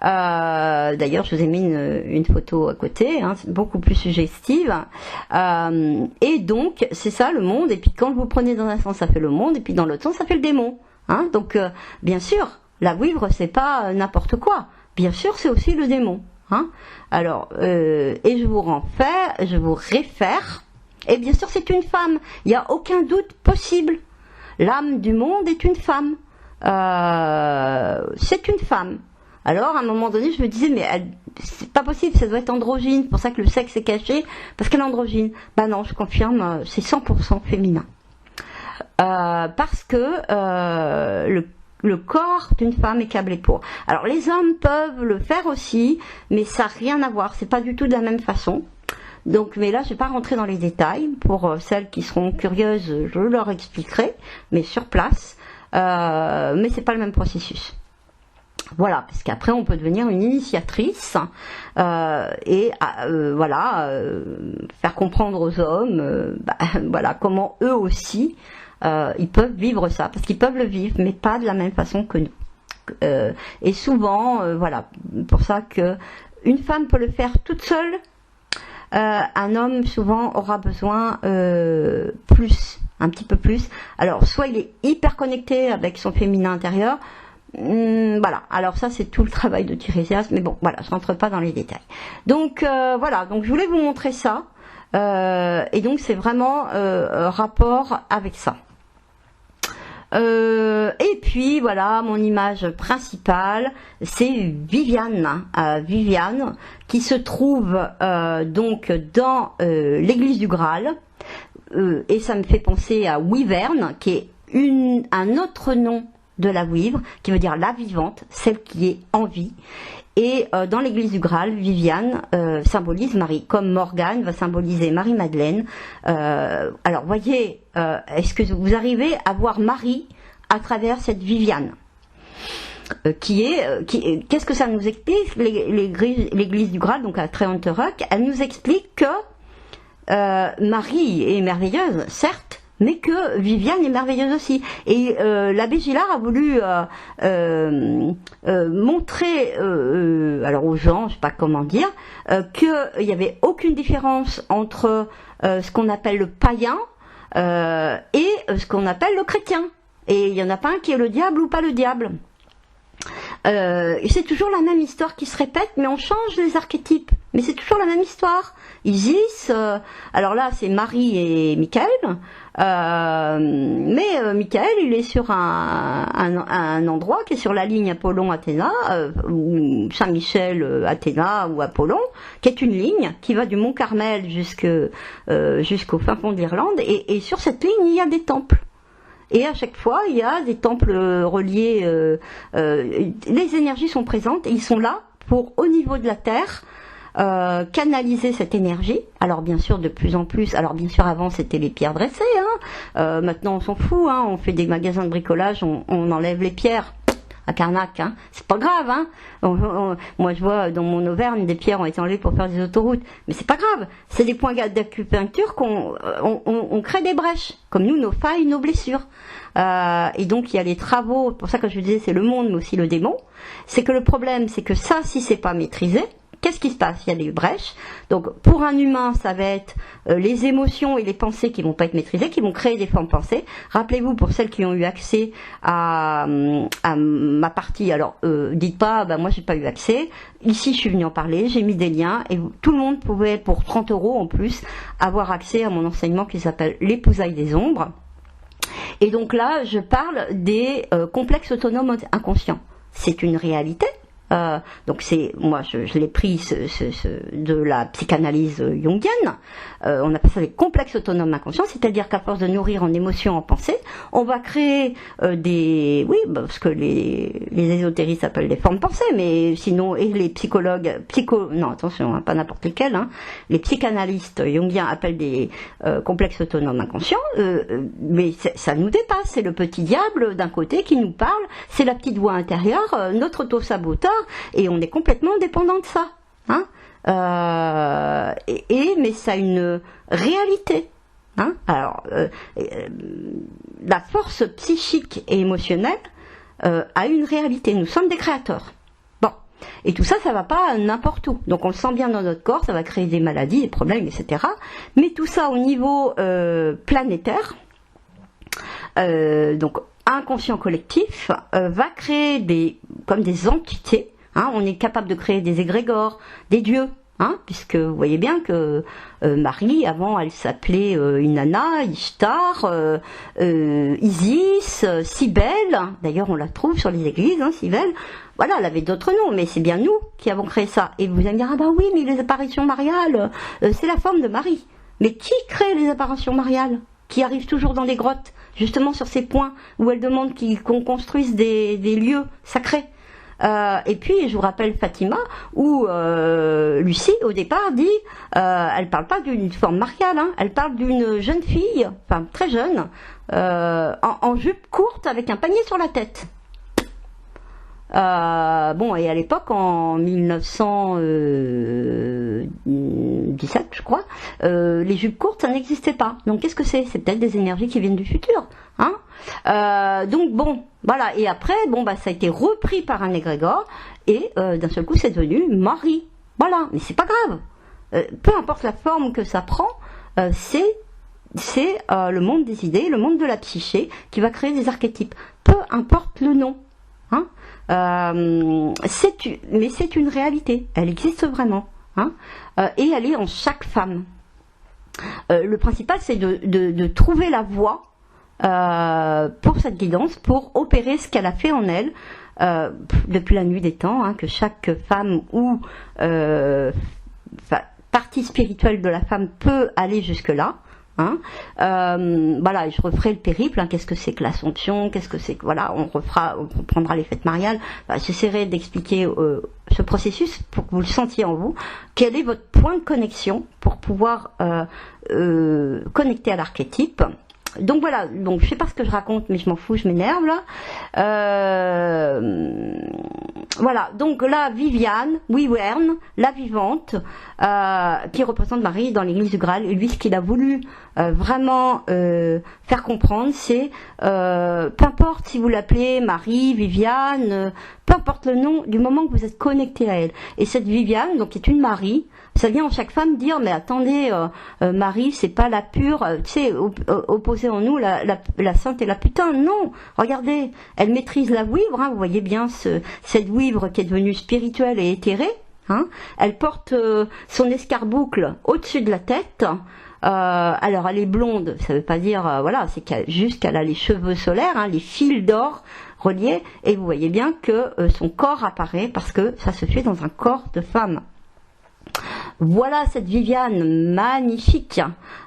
D'ailleurs je vous ai mis une photo à côté, hein, c'est beaucoup plus suggestive, et donc c'est ça le monde. Et puis quand vous prenez dans un sens ça fait le monde, et puis dans l'autre sens ça fait le démon, hein. Donc bien sûr la vouivre c'est pas n'importe quoi, bien sûr c'est aussi le démon, hein. Alors, et je vous réfère, et bien sûr c'est une femme, il n'y a aucun doute possible, l'âme du monde est une femme, c'est une femme. Alors à un moment donné je me disais, mais c'est pas possible, ça doit être androgyne, c'est pour ça que le sexe est caché, parce qu'elle est androgyne. Non, je confirme, c'est 100% féminin, parce que le corps d'une femme est câblé pour. Alors les hommes peuvent le faire aussi, mais ça n'a rien à voir, c'est pas du tout de la même façon. Donc, mais là je vais pas rentrer dans les détails. Pour celles qui seront curieuses, je leur expliquerai, mais sur place. Mais c'est pas le même processus. Voilà, parce qu'après on peut devenir une initiatrice et faire comprendre aux hommes, voilà, comment eux aussi ils peuvent vivre ça, parce qu'ils peuvent le vivre, mais pas de la même façon que nous. Et souvent, voilà, pour ça que une femme peut le faire toute seule, un homme souvent aura besoin un petit peu plus. Alors, soit il est hyper connecté avec son féminin intérieur. Voilà, alors ça c'est tout le travail de Tirésias, mais bon, voilà, je rentre pas dans les détails. Donc voilà, donc je voulais vous montrer ça, et donc c'est vraiment rapport avec ça. Et puis voilà, mon image principale, c'est Viviane, Viviane, qui se trouve donc dans l'église du Graal, et ça me fait penser à Wyvern, qui est un autre nom de la vouivre, qui veut dire la vivante, celle qui est en vie. Et dans l'église du Graal, Viviane symbolise Marie, comme Morgane va symboliser Marie-Madeleine. Alors voyez, est-ce que vous arrivez à voir Marie à travers cette Viviane qu'est-ce que ça nous explique? L'église du Graal, donc à Tréonterok, elle nous explique que Marie est merveilleuse, certes, mais que Viviane est merveilleuse aussi. Et l'abbé Gillard a voulu montrer alors aux gens, je sais pas comment dire, qu'il n'y avait aucune différence entre ce qu'on appelle le païen et ce qu'on appelle le chrétien. Et il n'y en a pas un qui est le diable ou pas le diable. C'est toujours la même histoire qui se répète, mais on change les archétypes. Mais c'est toujours la même histoire. Isis, alors là c'est Marie et Michael, mais Michael il est sur un endroit qui est sur la ligne Apollon-Athéna, ou Saint-Michel, Athéna ou Apollon, qui est une ligne qui va du Mont Carmel jusqu'au fin fond de l'Irlande, et sur cette ligne il y a des temples. Et à chaque fois, il y a des temples reliés, les énergies sont présentes, et ils sont là pour, au niveau de la Terre, canaliser cette énergie. Alors bien sûr, de plus en plus, alors bien sûr avant c'était les pierres dressées, hein. Maintenant on s'en fout, hein. On fait des magasins de bricolage, on enlève les pierres. À Carnac, hein. C'est pas grave, hein. Moi je vois dans mon Auvergne des pierres ont été enlevées pour faire des autoroutes, mais c'est pas grave, c'est des points d'acupuncture on crée des brèches, comme nous, nos failles, nos blessures. Et donc il y a les travaux, pour ça que je vous disais c'est le monde mais aussi le démon, c'est que le problème c'est que ça, si c'est pas maîtrisé, qu'est-ce qui se passe? Il y a des brèches. Donc pour un humain, ça va être les émotions et les pensées qui vont pas être maîtrisées, qui vont créer des formes pensées. Rappelez-vous, pour celles qui ont eu accès à ma partie, alors dites pas, bah moi j'ai pas eu accès. Ici je suis venue en parler, j'ai mis des liens et tout le monde pouvait, pour 30 € en plus, avoir accès à mon enseignement qui s'appelle l'épousaille des ombres. Et donc là, je parle des complexes autonomes inconscients. C'est une réalité. Donc c'est, moi je l'ai pris de la psychanalyse jungienne, on appelle ça des complexes autonomes inconscients, c'est-à-dire qu'à force de nourrir en émotions, en pensées, on va créer ce que les ésotéristes appellent des formes pensées, mais sinon, et les psychologues, non attention, hein, pas n'importe lesquels, hein, les psychanalystes jungiens appellent des complexes autonomes inconscients, mais ça nous dépasse, c'est le petit diable d'un côté qui nous parle, c'est la petite voix intérieure, notre auto-saboteur, et on est complètement dépendant de ça, hein. Mais ça a une réalité, hein. Alors la force psychique et émotionnelle a une réalité. Nous sommes des créateurs. Bon, et tout ça, ça va pas n'importe où. Donc on le sent bien dans notre corps, ça va créer des maladies, des problèmes, etc. Mais tout ça au niveau planétaire, donc inconscient collectif, va créer comme des entités. Hein, on est capable de créer des égrégores, des dieux, hein, puisque vous voyez bien que Marie, avant, elle s'appelait Inanna, Ishtar, Isis, Cybèle. D'ailleurs, on la trouve sur les églises, hein, Cybèle. Voilà, elle avait d'autres noms, mais c'est bien nous qui avons créé ça. Et vous allez me dire, ah bah oui, mais les apparitions mariales, c'est la forme de Marie. Mais qui crée les apparitions mariales, qui arrivent toujours dans les grottes, justement sur ces points où elle demande qu'on construise des lieux sacrés? Et puis je vous rappelle Fatima, où Lucie au départ dit, elle parle pas d'une forme mariale, hein, elle parle d'une jeune fille, enfin très jeune, en jupe courte avec un panier sur la tête. Bon, et à l'époque, en 1917, je crois, les jupes courtes, ça n'existait pas. Donc qu'est-ce que c'est? C'est peut-être des énergies qui viennent du futur, hein. Donc bon, voilà. Et après, bon, bah, ça a été repris par un égrégore, et d'un seul coup, c'est devenu Marie. Voilà. Mais c'est pas grave. Peu importe la forme que ça prend, c'est le monde des idées, le monde de la psyché, qui va créer des archétypes. Peu importe le nom, hein. Mais c'est une réalité, elle existe vraiment, hein, et elle est en chaque femme. Le principal, c'est de trouver la voie pour cette guidance, pour opérer ce qu'elle a fait en elle depuis la nuit des temps, hein, que chaque femme ou partie spirituelle de la femme peut aller jusque-là. Hein. Voilà, je referai le périple, hein, qu'est-ce que c'est que l'Assomption, qu'est-ce que c'est que, voilà, on reprendra les fêtes mariales. J'essaierai d'expliquer ce processus pour que vous le sentiez en vous. Quel est votre point de connexion pour pouvoir connecter à l'archétype. Donc voilà, donc je sais pas ce que je raconte, mais je m'en fous, je m'énerve là. Voilà, donc là, Viviane, Wiverne, la vivante, qui représente Marie dans l'église du Graal. Et lui, ce qu'il a voulu vraiment faire comprendre, c'est peu importe si vous l'appelez Marie, Viviane, peu importe le nom, du moment que vous êtes connecté à elle. Et cette Viviane, donc, est une Marie. Ça vient en chaque femme dire, mais attendez, Marie, c'est pas la pure, tu sais, opposée en nous, la sainte et la putain. Non, regardez, elle maîtrise la vouivre, hein, vous voyez bien cette vouivre qui est devenue spirituelle et éthérée. Hein, elle porte son escarboucle au-dessus de la tête. Alors elle est blonde, ça veut pas dire, voilà, c'est juste qu'elle a les cheveux solaires, hein, les fils d'or reliés, et vous voyez bien que son corps apparaît parce que ça se fait dans un corps de femme. Voilà cette Viviane magnifique,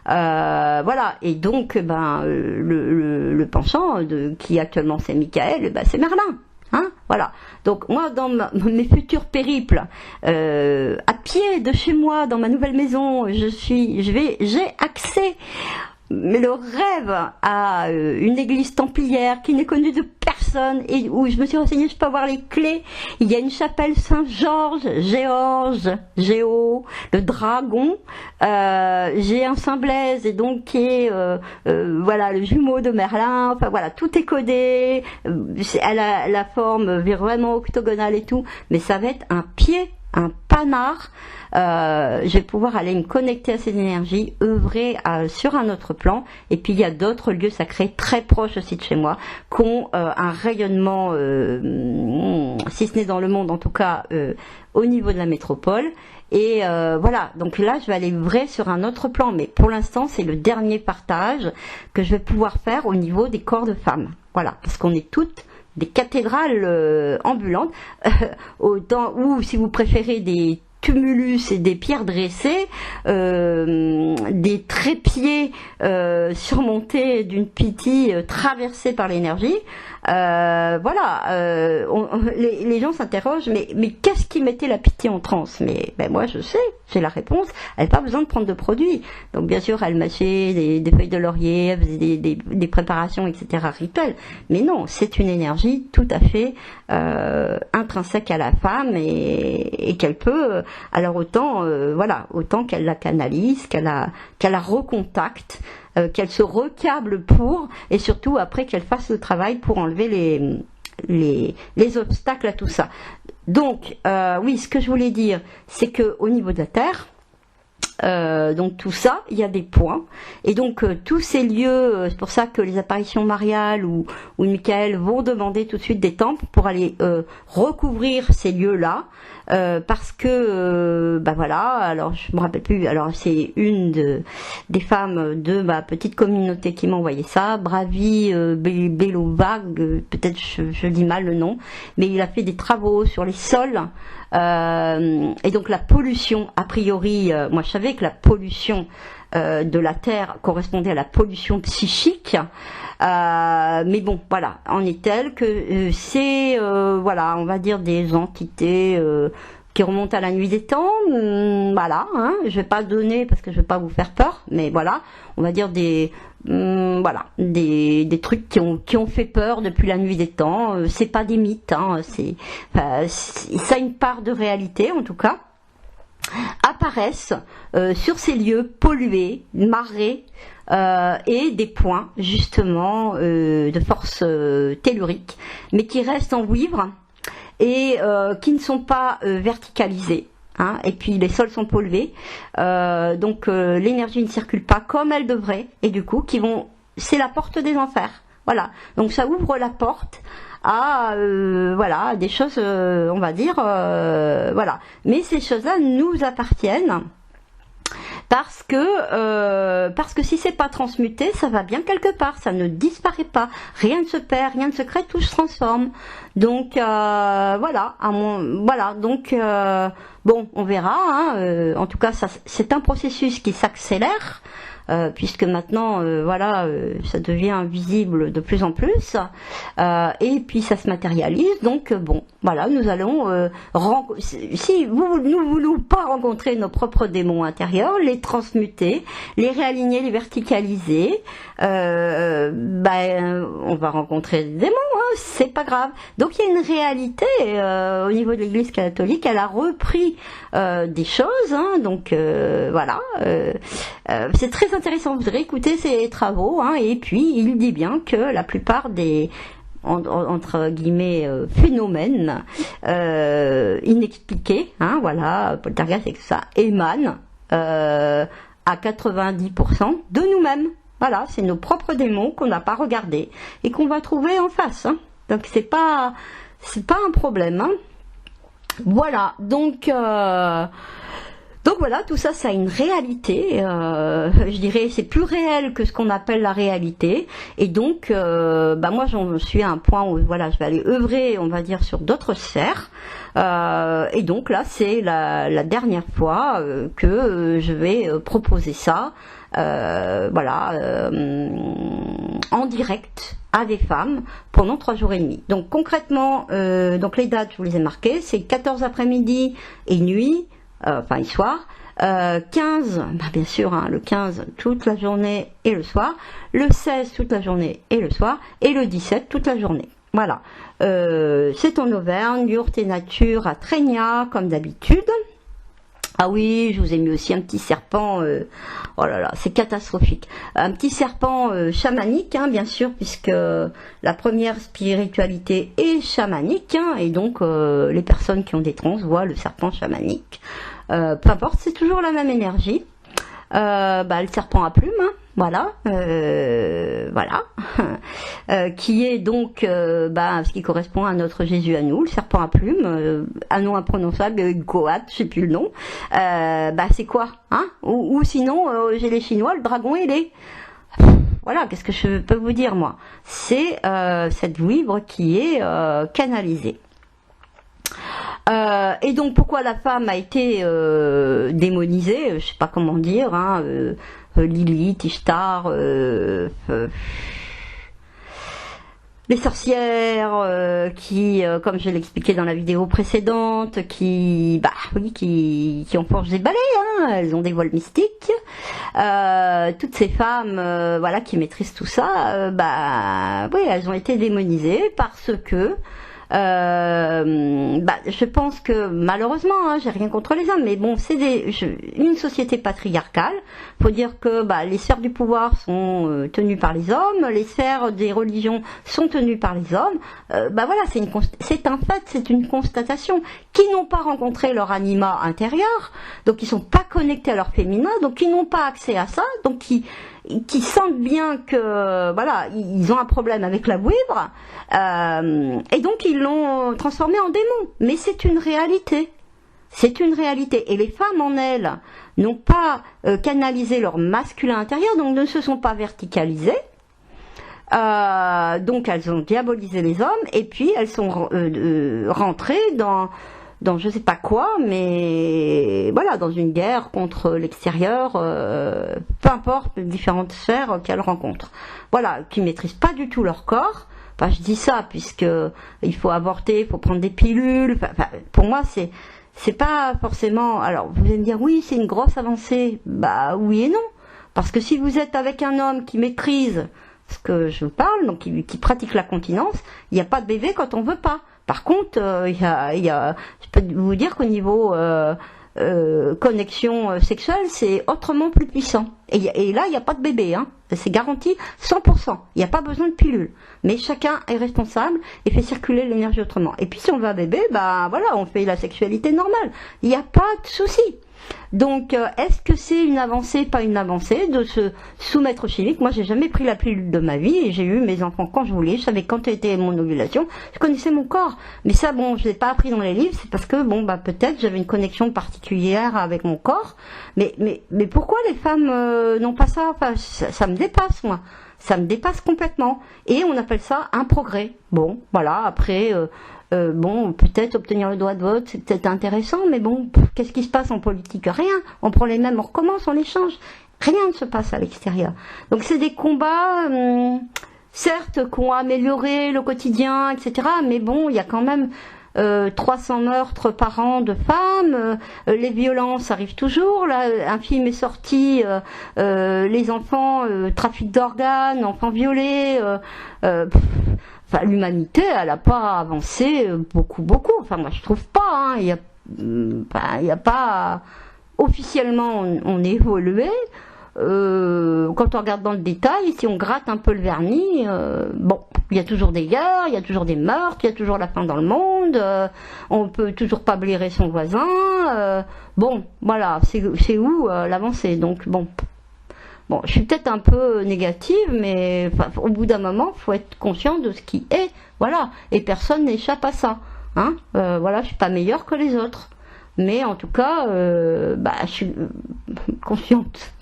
voilà, et donc le penchant qui actuellement c'est Michael, c'est Merlin. Hein, voilà. Donc moi, dans mes futurs périples, à pied de chez moi, dans ma nouvelle maison, j'ai accès, mais le rêve à une église templière qui n'est connue de personne et où je me suis renseignée, je peux avoir les clés. Il y a une chapelle Saint-Georges, Géo, le dragon. J'ai un Saint-Blaise et donc qui est voilà le jumeau de Merlin. Enfin voilà, tout est codé. Elle a la forme vraiment octogonale et tout, mais ça va être un pied, un panard. Je vais pouvoir aller me connecter à ces énergies, œuvrer sur un autre plan. Et puis il y a d'autres lieux sacrés très proches aussi de chez moi qui ont un rayonnement, si ce n'est dans le monde, en tout cas au niveau de la métropole. Et voilà, donc là je vais aller œuvrer sur un autre plan. Mais pour l'instant c'est le dernier partage que je vais pouvoir faire au niveau des corps de femmes. Voilà, parce qu'on est toutes des cathédrales ambulantes, autant, ou si vous préférez des tumulus et des pierres dressées, des trépieds surmontés d'une pythie traversée par l'énergie. Voilà, les gens s'interrogent, mais qu'est-ce qui mettait la pythie en transe? Mais moi je sais, j'ai la réponse. Elle n'a pas besoin de prendre de produits. Donc bien sûr, elle mâchait des feuilles de laurier, elle faisait des préparations, etc. rituelles. Mais non, c'est une énergie tout à fait intrinsèque à la femme et qu'elle peut. Alors autant, voilà, autant qu'elle la canalise, qu'elle la recontacte, qu'elle se recable pour, et surtout après qu'elle fasse le travail pour enlever les obstacles à tout ça. Donc, oui, ce que je voulais dire, c'est que au niveau de la Terre, donc tout ça, il y a des points, et donc tous ces lieux, c'est pour ça que les apparitions mariales ou Michael vont demander tout de suite des temples pour aller recouvrir ces lieux-là, parce que voilà, alors je me rappelle plus, alors c'est une des femmes de ma petite communauté qui m'a envoyé ça, Bravi Belovag, peut-être je dis mal le nom, mais il a fait des travaux sur les sols. Et donc la pollution, a priori, moi je savais que la pollution de la Terre correspondait à la pollution psychique, mais bon, voilà, en est tel que c'est, voilà, on va dire des entités qui remontent à la nuit des temps, voilà, hein, je vais pas donner parce que je vais pas vous faire peur, mais voilà, on va dire voilà, des trucs qui ont fait peur depuis la nuit des temps. C'est pas des mythes, hein, ça a une part de réalité en tout cas. Apparaissent sur ces lieux pollués, marés, et des points justement de force tellurique, mais qui restent en vouivre et qui ne sont pas verticalisés. Hein, et puis les sols sont pollués, donc l'énergie ne circule pas comme elle devrait, et du coup c'est la porte des enfers. Voilà, donc ça ouvre la porte à voilà, des choses, on va dire, voilà. Mais ces choses-là nous appartiennent parce que si c'est pas transmuté, ça va bien quelque part, ça ne disparaît pas, rien ne se perd, rien ne se crée, tout se transforme. Donc voilà, donc bon, on verra, hein, en tout cas c'est un processus qui s'accélère. Puisque maintenant, ça devient visible de plus en plus, et puis ça se matérialise. Donc bon, voilà, nous allons si nous voulons pas rencontrer nos propres démons intérieurs, les transmuter, les réaligner, les verticaliser, on va rencontrer des démons, hein, c'est pas grave. Donc il y a une réalité au niveau de l'Église catholique, elle a repris des choses, hein, donc voilà, c'est très intéressant, vous réécoutez ses travaux, hein, et puis il dit bien que la plupart des entre guillemets phénomènes inexpliqués, hein, voilà, poltergeist et tout ça, émanent à 90% de nous-mêmes. Voilà, c'est nos propres démons qu'on n'a pas regardés et qu'on va trouver en face, hein. Donc c'est pas un problème, hein. Voilà, donc voilà, tout ça, ça a une réalité, je dirais, c'est plus réel que ce qu'on appelle la réalité, et donc, moi j'en suis à un point où, voilà, je vais aller œuvrer, on va dire, sur d'autres sphères, et donc là, c'est la dernière fois que je vais proposer ça, en direct à des femmes pendant 3 jours et demi. Donc concrètement, donc les dates, je vous les ai marquées, c'est 14 après-midi et nuit, et soir, 15, bien sûr, hein, le 15 toute la journée et le soir, le 16 toute la journée et le soir, et le 17 toute la journée. Voilà, c'est en Auvergne, Yourte et Nature à Trégnat, comme d'habitude. Ah oui, je vous ai mis aussi un petit serpent, oh là là, c'est catastrophique. Un petit serpent chamanique, hein, bien sûr, puisque la première spiritualité est chamanique, hein, et donc les personnes qui ont des trans voient le serpent chamanique. Peu importe, c'est toujours la même énergie. Le serpent à plumes, hein, qui est donc ce qui correspond à notre Jésus à nous, le serpent à plumes, un nom imprononçable, Goat, je sais plus le nom. C'est quoi, hein, ou sinon j'ai les Chinois, le dragon ailé. Voilà, qu'est-ce que je peux vous dire, moi, c'est cette vibra qui est canalisée. Et donc pourquoi la femme a été démonisée, je sais pas comment dire, hein, Lilith, Ishtar, les sorcières qui, comme je l'expliquais dans la vidéo précédente, qui ont forgé des balais, hein, elles ont des voiles mystiques. Toutes ces femmes, qui maîtrisent tout ça, elles ont été démonisées parce que je pense que malheureusement, hein, j'ai rien contre les hommes, mais bon, c'est une société patriarcale. Faut dire que les sphères du pouvoir sont tenues par les hommes, les sphères des religions sont tenues par les hommes. C'est un fait, c'est une constatation. Qui n'ont pas rencontré leur anima intérieur, donc ils sont pas connectés à leur féminin, donc ils n'ont pas accès à ça, donc qui sentent bien que ils ont un problème avec la vouivre, et donc ils l'ont transformé en démon. Mais c'est une réalité. C'est une réalité. Et les femmes en elles n'ont pas canalisé leur masculin intérieur, donc ne se sont pas verticalisées. Donc elles ont diabolisé les hommes, et puis elles sont rentrées dans je sais pas quoi, mais dans une guerre contre l'extérieur, peu importe les différentes sphères qu'elles rencontrent. Qui maîtrisent pas du tout leur corps. Enfin, je dis ça puisque il faut avorter, il faut prendre des pilules. Pour moi, c'est pas forcément. Alors, vous allez me dire oui, c'est une grosse avancée. Oui et non, parce que si vous êtes avec un homme qui maîtrise ce que je vous parle, donc qui pratique la continence, il n'y a pas de bébé quand on veut pas. Par contre, je peux vous dire qu'au niveau connexion sexuelle, c'est autrement plus puissant. Et là, il n'y a pas de bébé, hein. C'est garanti 100%. Il n'y a pas besoin de pilule. Mais chacun est responsable et fait circuler l'énergie autrement. Et puis si on veut un bébé, on fait la sexualité normale. Il n'y a pas de souci. Donc, est-ce que c'est une avancée, pas une avancée, de se soumettre aux chimiques? Moi, j'ai jamais pris la pilule de ma vie et j'ai eu mes enfants quand je voulais. Je savais quand était mon ovulation. Je connaissais mon corps. Mais ça, bon, je l'ai pas appris dans les livres. C'est parce que, bon, bah, peut-être j'avais une connexion particulière avec mon corps. Mais pourquoi les femmes n'ont pas ça? Enfin, ça me dépasse, moi. Ça me dépasse complètement. Et on appelle ça un progrès. Bon, voilà. Après, bon, peut-être obtenir le droit de vote, c'est peut-être intéressant, mais bon, qu'est-ce qui se passe en politique? Rien. On prend les mêmes, on recommence, on échange. Rien ne se passe à l'extérieur. Donc c'est des combats, certes, qui ont amélioré le quotidien, etc. Mais bon, il y a quand même 300 meurtres par an de femmes, les violences arrivent toujours. Là, un film est sorti, les enfants, trafic d'organes, enfants violés. Enfin, l'humanité, elle n'a pas avancé beaucoup. Enfin, moi, je trouve pas. Hein. Il y a pas officiellement, on évolué. Quand on regarde dans le détail, si on gratte un peu le vernis, bon, il y a toujours des guerres, il y a toujours des meurtres, il y a toujours la faim dans le monde, on peut toujours pas blairer son voisin, bon, voilà, c'est où l'avancée? Donc bon, je suis peut-être un peu négative, mais au bout d'un moment, faut être conscient de ce qui est, voilà, et personne n'échappe à ça, hein, voilà, je suis pas meilleure que les autres, mais en tout cas, je suis consciente.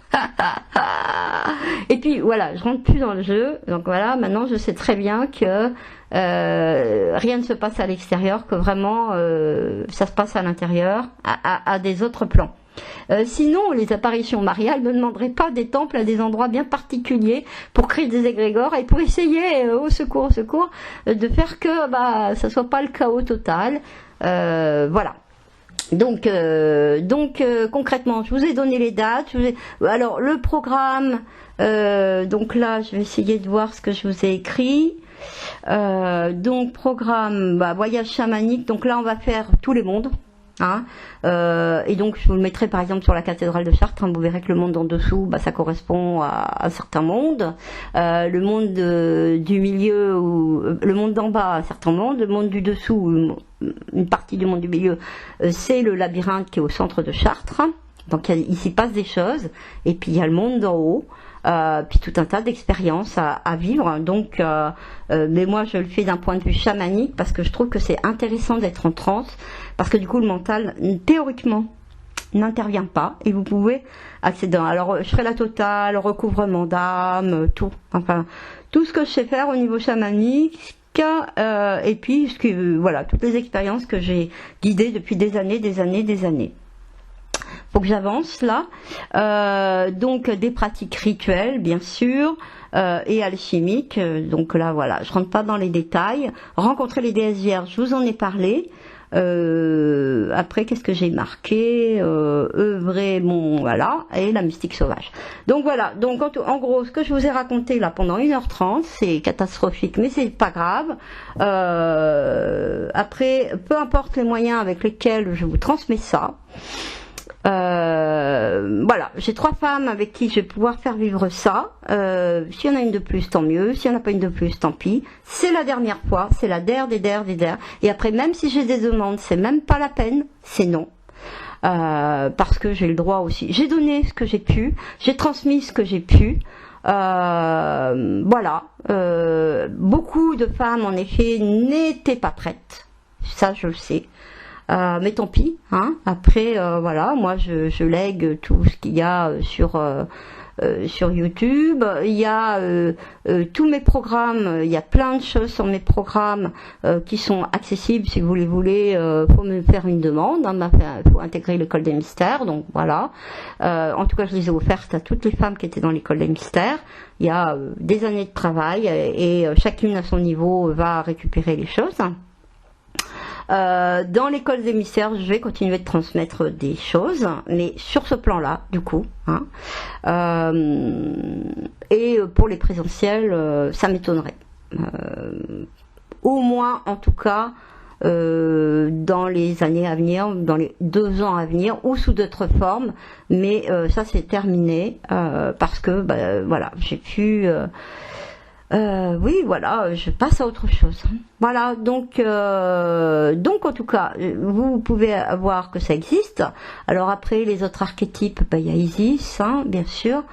Et puis voilà, je rentre plus dans le jeu, donc voilà, maintenant je sais très bien que rien ne se passe à l'extérieur, que vraiment ça se passe à l'intérieur, à des autres plans. Sinon, les apparitions mariales ne demanderaient pas des temples à des endroits bien particuliers pour créer des égrégores et pour essayer, au secours, de faire que ça soit pas le chaos total. Voilà. Donc concrètement, je vous ai donné les dates. Alors le programme, donc là, je vais essayer de voir ce que je vous ai écrit. Donc programme, voyage chamanique. Donc là, on va faire tous les mondes. Hein, et donc je vous le mettrai par exemple sur la cathédrale de Chartres, hein, vous verrez que le monde en dessous, ça correspond à un certain monde, le monde du milieu, ou le monde d'en bas à un certain monde, le monde du dessous, une partie du monde du milieu, c'est le labyrinthe qui est au centre de Chartres, donc il s'y passe des choses, et puis il y a le monde d'en haut, puis tout un tas d'expériences à vivre. Donc, mais moi je le fais d'un point de vue chamanique parce que je trouve que c'est intéressant d'être en transe, parce que du coup le mental théoriquement n'intervient pas et vous pouvez accéder. Alors je ferai la totale, recouvrement d'âme, tout, enfin tout ce que je sais faire au niveau chamanique. Et puis voilà, toutes les expériences que j'ai guidées depuis des années. Faut que j'avance là. Donc des pratiques rituelles bien sûr, et alchimiques. Donc là voilà, je rentre pas dans les détails. Rencontrer les déesses vierges, je vous en ai parlé. Après qu'est-ce que j'ai marqué, œuvrer, bon voilà, et la mystique sauvage. Donc voilà, donc en gros ce que je vous ai raconté là pendant 1h30, c'est catastrophique, mais c'est pas grave. Après, peu importe les moyens avec lesquels je vous transmets ça. Voilà, j'ai 3 femmes avec qui je vais pouvoir faire vivre ça. S'il y en a une de plus, tant mieux. S'il n'y en a pas une de plus, tant pis. C'est la dernière fois, c'est la der. Et après, même si j'ai des demandes, c'est même pas la peine, c'est non. Parce que j'ai le droit aussi. J'ai donné ce que j'ai pu, j'ai transmis ce que j'ai pu. Voilà. Beaucoup de femmes, en effet, n'étaient pas prêtes. Ça, je le sais. Mais tant pis, hein. Après, voilà, moi je lègue tout ce qu'il y a sur YouTube. Il y a tous mes programmes, il y a plein de choses sur mes programmes qui sont accessibles si vous les voulez. Faut me faire une demande, hein, faut intégrer l'école des mystères, donc voilà. En tout cas, je les ai offertes à toutes les femmes qui étaient dans l'école des mystères. Il y a des années de travail et chacune à son niveau va récupérer les choses. Dans l'école des mystères, je vais continuer de transmettre des choses, mais sur ce plan-là, du coup. Hein. Et pour les présentiels, ça m'étonnerait. Au moins, en tout cas, dans les années à venir, dans les 2 ans à venir, ou sous d'autres formes. Mais ça, c'est terminé parce que, voilà, j'ai pu... Oui, voilà, je passe à autre chose. Voilà, donc en tout cas, vous pouvez voir que ça existe. Alors après, les autres archétypes, il y a Isis, hein, bien sûr,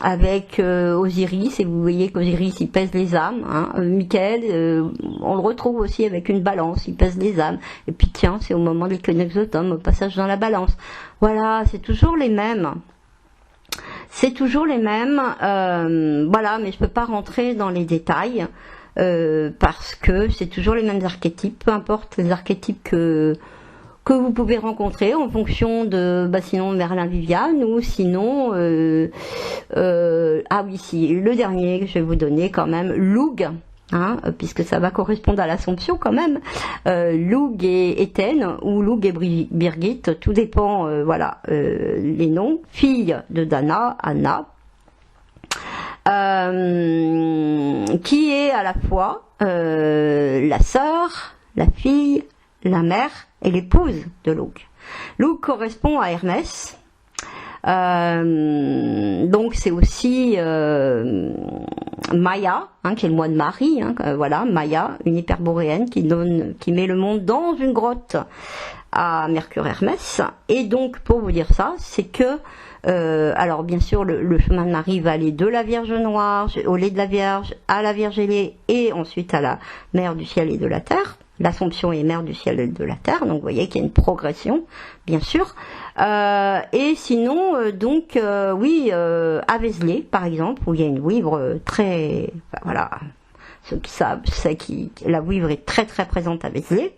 avec Osiris, et vous voyez qu'Osiris, il pèse les âmes. Hein. Michael, on le retrouve aussi avec une balance, il pèse les âmes. Et puis tiens, c'est au moment de l'équinoxe d'automne, au passage dans la balance. Voilà, c'est toujours les mêmes. C'est toujours les mêmes, voilà, mais je peux pas rentrer dans les détails parce que c'est toujours les mêmes archétypes, peu importe les archétypes que vous pouvez rencontrer en fonction de, sinon Merlin Viviane ou sinon, ah oui, si, le dernier que je vais vous donner quand même, Loug. Hein, puisque ça va correspondre à l'Assomption quand même, Loug et Éthène, ou Loug et Birgit, tout dépend, voilà, les noms, fille de Dana, Anna, qui est à la fois la sœur, la fille, la mère et l'épouse de Loug. Loug correspond à Hermès. Donc c'est aussi Maya, hein, qui est le mois de Marie, hein, voilà, Maya, une hyperboréenne qui met le monde dans une grotte à Mercure Hermès. Et donc pour vous dire ça, c'est que alors bien sûr le chemin de Marie va aller de la Vierge Noire au lait de la Vierge à la Vierge ailée et ensuite à la Mère du ciel et de la terre. L'Assomption est mère du ciel et de la terre, donc vous voyez qu'il y a une progression, bien sûr. Et sinon, oui, à Vézelay, par exemple, où il y a une Wivre très... Enfin, voilà, ceux qui savent, c'est la Wivre est très très présente à Vézelay,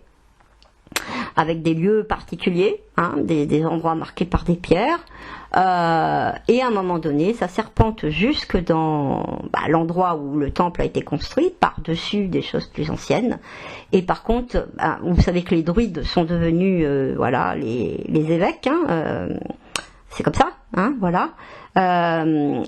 avec des lieux particuliers, hein, des endroits marqués par des pierres, et à un moment donné, ça serpente jusque dans l'endroit où le temple a été construit, par-dessus des choses plus anciennes. Et par contre, vous savez que les druides sont devenus, voilà, les évêques, hein, c'est comme ça, hein, voilà.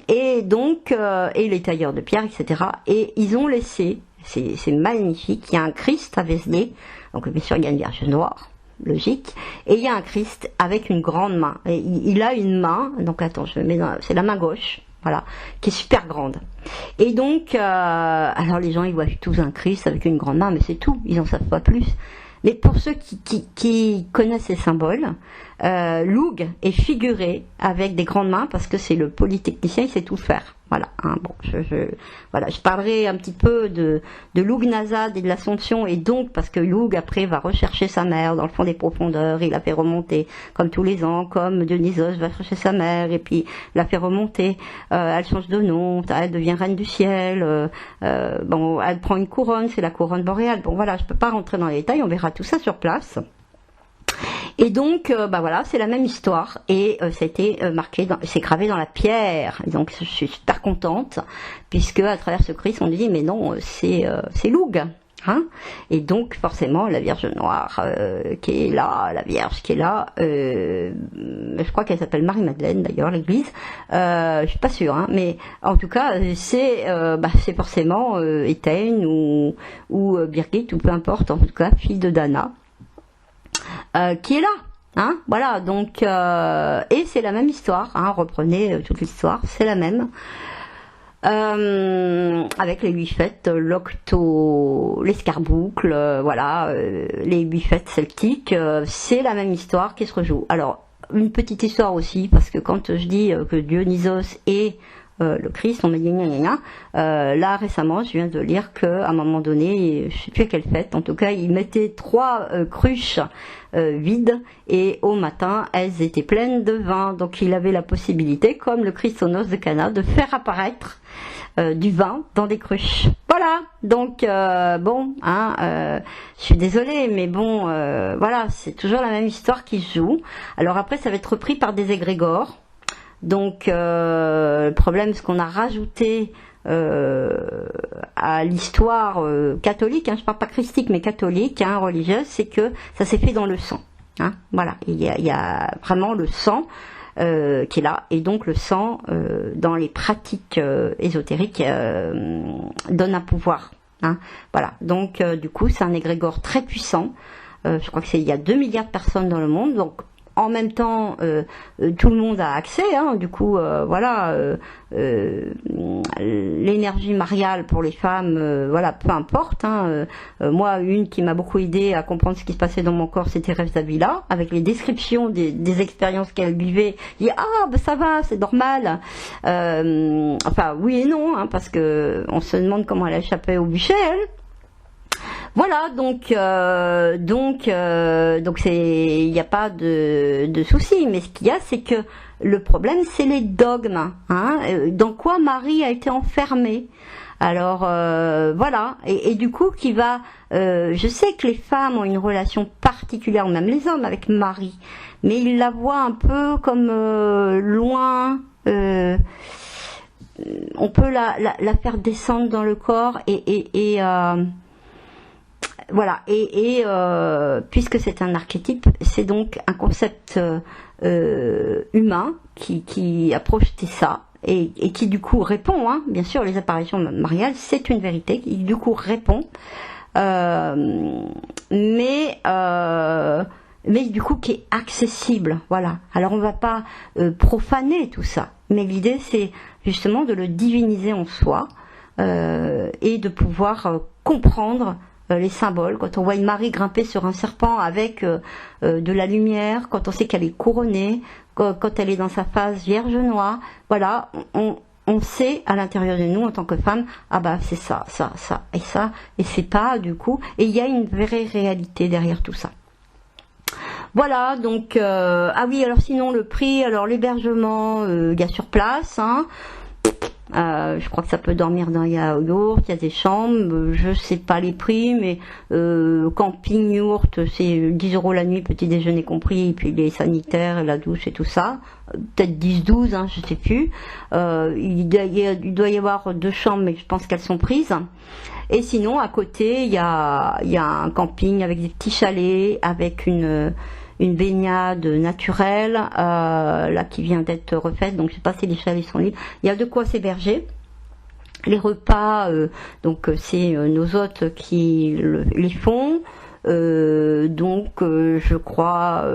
Et donc, et les tailleurs de pierre, etc. Et ils ont laissé, c'est magnifique, il y a un Christ à Vézelay, donc bien sûr il y a une Vierge Noire, logique, et il y a un Christ avec une grande main. Et il a une main, donc attends, je mets c'est la main gauche, voilà, qui est super grande. Et donc, alors les gens ils voient tous un Christ avec une grande main, mais c'est tout, ils n'en savent pas plus. Mais pour ceux qui connaissent ces symboles, Loug est figuré avec des grandes mains parce que c'est le polytechnicien, il sait tout faire. Voilà, hein, bon, voilà, je parlerai un petit peu de Loug-Nazad et de l'Assomption, et donc parce que Loug après va rechercher sa mère dans le fond des profondeurs, il la fait remonter comme tous les ans, comme Dionysos va chercher sa mère et puis la fait remonter, elle change de nom, elle devient reine du ciel, bon, elle prend une couronne, c'est la couronne boréale. Bon voilà, je peux pas rentrer dans les détails, on verra tout ça sur place. Et donc, voilà, c'est la même histoire et ça a été marqué, c'est gravé dans la pierre. Et donc, je suis super contente puisque à travers ce Christ, on dit mais non, c'est Loug, hein. Et donc, forcément, la Vierge Noire qui est là, la Vierge qui est là, je crois qu'elle s'appelle Marie-Madeleine d'ailleurs, l'église. Je suis pas sûre, hein, mais en tout cas, c'est forcément Éthène ou Birgit ou peu importe, en tout cas, fille de Dana. Qui est là, hein, voilà, donc et c'est la même histoire, hein, reprenez toute l'histoire, c'est la même, avec les 8 fêtes, l'octo, l'escarboucle, voilà, les 8 fêtes celtiques, c'est la même histoire qui se rejoue. Alors, une petite histoire aussi, parce que quand je dis que Dionysos est le Christ, on m'a dit là récemment je viens de lire qu'à un moment donné, je sais plus à quelle fête, en tout cas il mettait 3 cruches vides et au matin elles étaient pleines de vin, donc il avait la possibilité, comme le Christ aux noces de Cana, de faire apparaître du vin dans des cruches. Voilà, donc bon, hein, je suis désolée, mais bon, voilà, c'est toujours la même histoire qui se joue. Alors après ça va être repris par des égrégores. Donc le problème, c'est qu'on a rajouté à l'histoire catholique, hein, je parle pas christique mais catholique, hein, religieuse, c'est que ça s'est fait dans le sang. Hein, voilà, il y a vraiment le sang qui est là, et donc le sang dans les pratiques ésotériques donne un pouvoir. Hein, voilà, donc du coup c'est un égrégore très puissant. Je crois que il y a 2 milliards de personnes dans le monde, donc en même temps, tout le monde a accès, hein, du coup, voilà, l'énergie mariale pour les femmes, voilà, peu importe. Hein, moi, une qui m'a beaucoup aidé à comprendre ce qui se passait dans mon corps, c'était Thérèse d'Avila, avec les descriptions des expériences qu'elle vivait. Je dis ah, ben ça va, c'est normal. Enfin, oui et non, hein, parce que on se demande comment elle a échappé au bûcher, elle. Voilà, donc c'est, il n'y a pas de souci, mais ce qu'il y a, c'est que le problème, c'est les dogmes, hein, dans quoi Marie a été enfermée. Alors voilà, et du coup, je sais que les femmes ont une relation particulière, ou même les hommes, avec Marie, mais ils la voient un peu comme loin. On peut la faire descendre dans le corps et voilà, puisque c'est un archétype, c'est donc un concept humain qui a projeté ça et qui du coup répond, hein, bien sûr, les apparitions mariales, c'est une vérité, qui du coup répond, mais du coup qui est accessible, voilà. Alors on va pas profaner tout ça, mais l'idée c'est justement de le diviniser en soi et de pouvoir comprendre les symboles. Quand on voit une Marie grimper sur un serpent avec de la lumière, quand on sait qu'elle est couronnée, quand elle est dans sa phase vierge noire, voilà, on sait à l'intérieur de nous en tant que femme, ah bah c'est ça, et c'est pas du coup, et il y a une vraie réalité derrière tout ça. Voilà, donc ah oui, alors sinon le prix, alors l'hébergement, il y a sur place, hein. Je crois que ça peut dormir dans yaourt, il y a des chambres, je sais pas les prix, mais camping yourt, c'est 10 € la nuit, petit déjeuner compris, et puis les sanitaires, la douche et tout ça, peut-être 10-12, hein, je sais plus. Il doit y avoir 2 chambres, mais je pense qu'elles sont prises. Et sinon, à côté, il y a un camping avec des petits chalets, avec une baignade naturelle là qui vient d'être refaite, donc je sais pas si les chalets sont libres. Il y a de quoi s'héberger. Les repas, donc c'est nos hôtes qui les font. Donc je crois,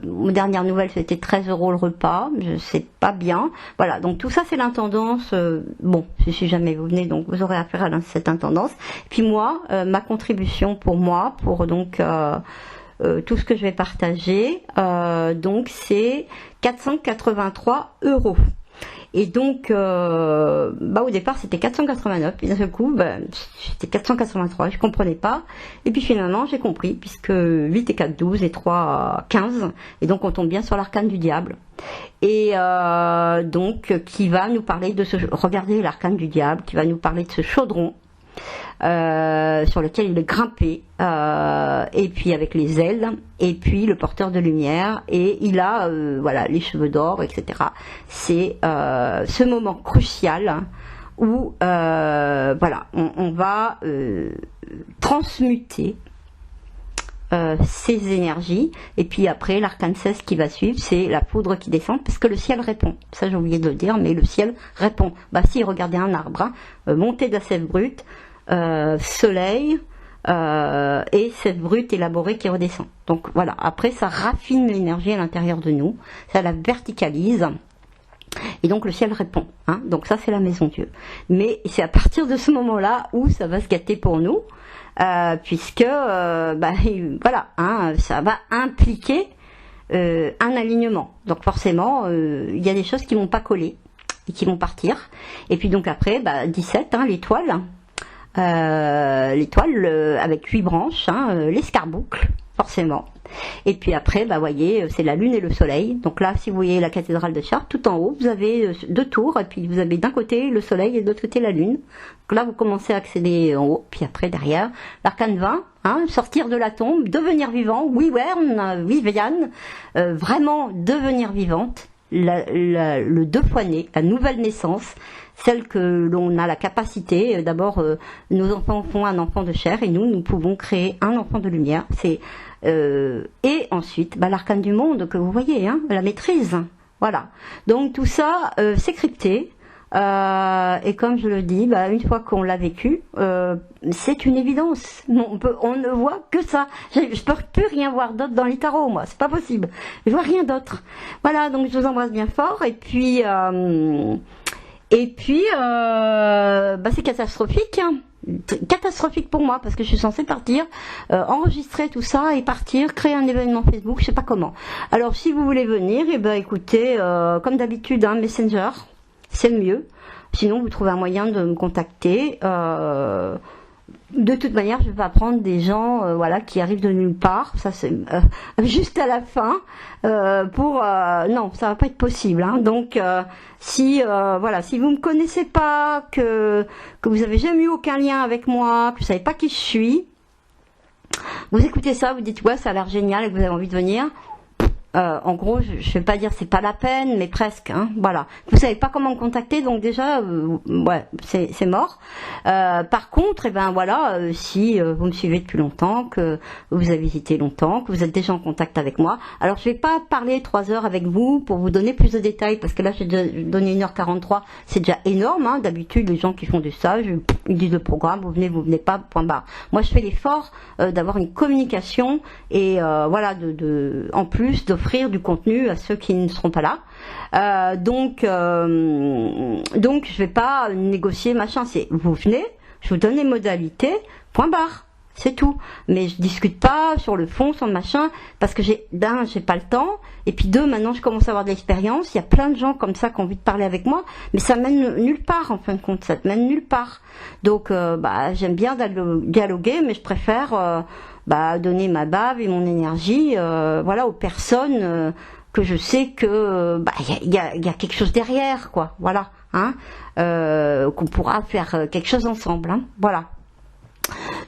aux dernières nouvelles c'était 13 € le repas, je sais pas bien. Voilà, donc tout ça c'est l'intendance. Bon, si jamais vous venez, donc vous aurez affaire à cette intendance. Puis moi, ma contribution pour moi, pour donc tout ce que je vais partager, donc c'est 483 €. Et donc, au départ c'était 489, puis d'un seul coup, c'était 483, je comprenais pas. Et puis finalement j'ai compris, puisque 8 et 4, 12 et 3, 15, et donc on tombe bien sur l'arcane du diable. Et donc qui va nous parler de regardez l'arcane du diable, qui va nous parler de ce chaudron. Sur lequel il est grimpé, et puis avec les ailes, et puis le porteur de lumière, et il a voilà, les cheveux d'or, etc. C'est ce moment crucial où voilà, on va transmuter ces énergies, et puis après l'arcane 16 qui va suivre, c'est la poudre qui descend, parce que le ciel répond. Ça j'ai oublié de le dire, mais le ciel répond. Si regardez un arbre, hein, montée de la sève brute, soleil et sève brute élaborée qui redescend. Donc voilà, après ça raffine l'énergie à l'intérieur de nous, ça la verticalise. Et donc le ciel répond, hein. Donc ça c'est la maison Dieu. Mais c'est à partir de ce moment-là où ça va se gâter pour nous, puisque voilà, hein, ça va impliquer un alignement. Donc forcément, il y a des choses qui vont pas coller et qui vont partir. Et puis donc après, 17, hein, l'étoile. Avec 8 branches, hein, l'escarboucle, forcément. Et puis après, voyez, c'est la lune et le soleil. Donc là, si vous voyez la cathédrale de Chartres, tout en haut, vous avez 2 tours, et puis vous avez d'un côté le soleil et de l'autre côté la lune. Donc là, vous commencez à accéder en haut, puis après, derrière, l'arcane 20, hein, sortir de la tombe, devenir vivant, Viviane, vraiment devenir vivante, le 2 fois né, la nouvelle naissance, celle que l'on a la capacité, d'abord nos enfants font un enfant de chair et nous pouvons créer un enfant de lumière. Et ensuite l'arcane du monde que vous voyez, hein, la maîtrise. Voilà. Donc tout ça c'est crypté. Et comme je le dis, bah, une fois qu'on l'a vécu, c'est une évidence. On ne voit que ça. Je peux plus rien voir d'autre dans les tarots, moi. C'est pas possible. Je vois rien d'autre. Voilà, donc je vous embrasse bien fort. Et puis, bah, c'est catastrophique. Hein. Catastrophique pour moi parce que je suis censée partir, enregistrer tout ça et partir, créer un événement Facebook, je sais pas comment. Alors si vous voulez venir, et ben écoutez, comme d'habitude, hein, Messenger, c'est le mieux. Sinon vous trouvez un moyen de me contacter. De toute manière, je vais pas prendre des gens, voilà, qui arrivent de nulle part. Ça c'est juste à la fin. Non, ça va pas être possible. Hein. Donc, si vous me connaissez pas, que vous avez jamais eu aucun lien avec moi, que vous savez pas qui je suis, vous écoutez ça, vous dites ouais, ça a l'air génial et que vous avez envie de venir. En gros, je vais pas dire c'est pas la peine, mais presque. Hein, voilà. Vous savez pas comment me contacter, donc déjà, ouais, c'est mort. Par contre, eh ben voilà, si vous me suivez depuis longtemps, que vous avez visité longtemps, que vous êtes déjà en contact avec moi. Alors, je vais pas parler 3 heures avec vous pour vous donner plus de détails, parce que là, j'ai donné 1h43, c'est déjà énorme. Hein, d'habitude, les gens qui font des stages, ils disent le programme, vous venez pas, point barre. Moi, je fais l'effort d'avoir une communication et voilà, en plus d'offrir du contenu à ceux qui ne seront pas là. Donc je vais pas négocier machin. C'est vous venez, je vous donne les modalités, point barre. C'est tout. Mais je discute pas sur le fond, sur le machin, parce que j'ai pas le temps, et puis deux, maintenant je commence à avoir de l'expérience. Il y a plein de gens comme ça qui ont envie de parler avec moi, mais ça mène nulle part en fin de compte, ça mène nulle part. Donc j'aime bien dialoguer, mais je préfère donner ma bave et mon énergie voilà, aux personnes que je sais que y a quelque chose derrière, quoi. Voilà, hein, qu'on pourra faire quelque chose ensemble, hein, voilà.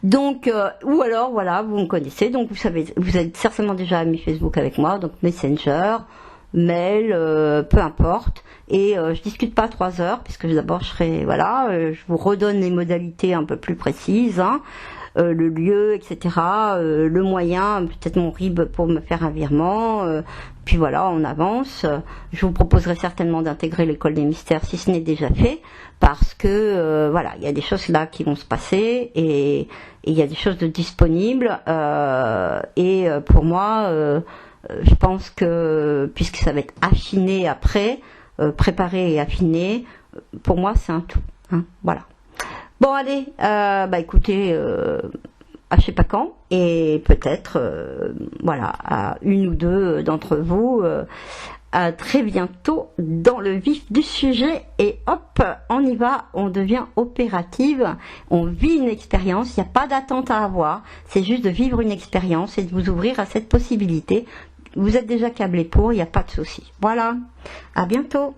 Donc, ou alors, voilà, vous me connaissez, donc vous savez, vous êtes certainement déjà amis Facebook avec moi, donc Messenger, mail, peu importe, et je discute pas 3 heures, puisque d'abord je serai, voilà, je vous redonne les modalités un peu plus précises, hein, le lieu, etc., le moyen, peut-être mon RIB pour me faire un virement, puis voilà, on avance. Je vous proposerai certainement d'intégrer l'école des mystères si ce n'est déjà fait, parce que voilà, il y a des choses là qui vont se passer et il y a des choses de disponibles et pour moi, je pense que puisque ça va être affiné après, préparé et affiné, pour moi c'est un tout. Hein, voilà. Bon allez, écoutez, je sais pas quand, et peut-être, voilà, à une ou deux d'entre vous, à très bientôt dans le vif du sujet, et hop, on y va, on devient opérative, on vit une expérience, il n'y a pas d'attente à avoir, c'est juste de vivre une expérience et de vous ouvrir à cette possibilité. Vous êtes déjà câblé pour, il n'y a pas de souci. Voilà, à bientôt.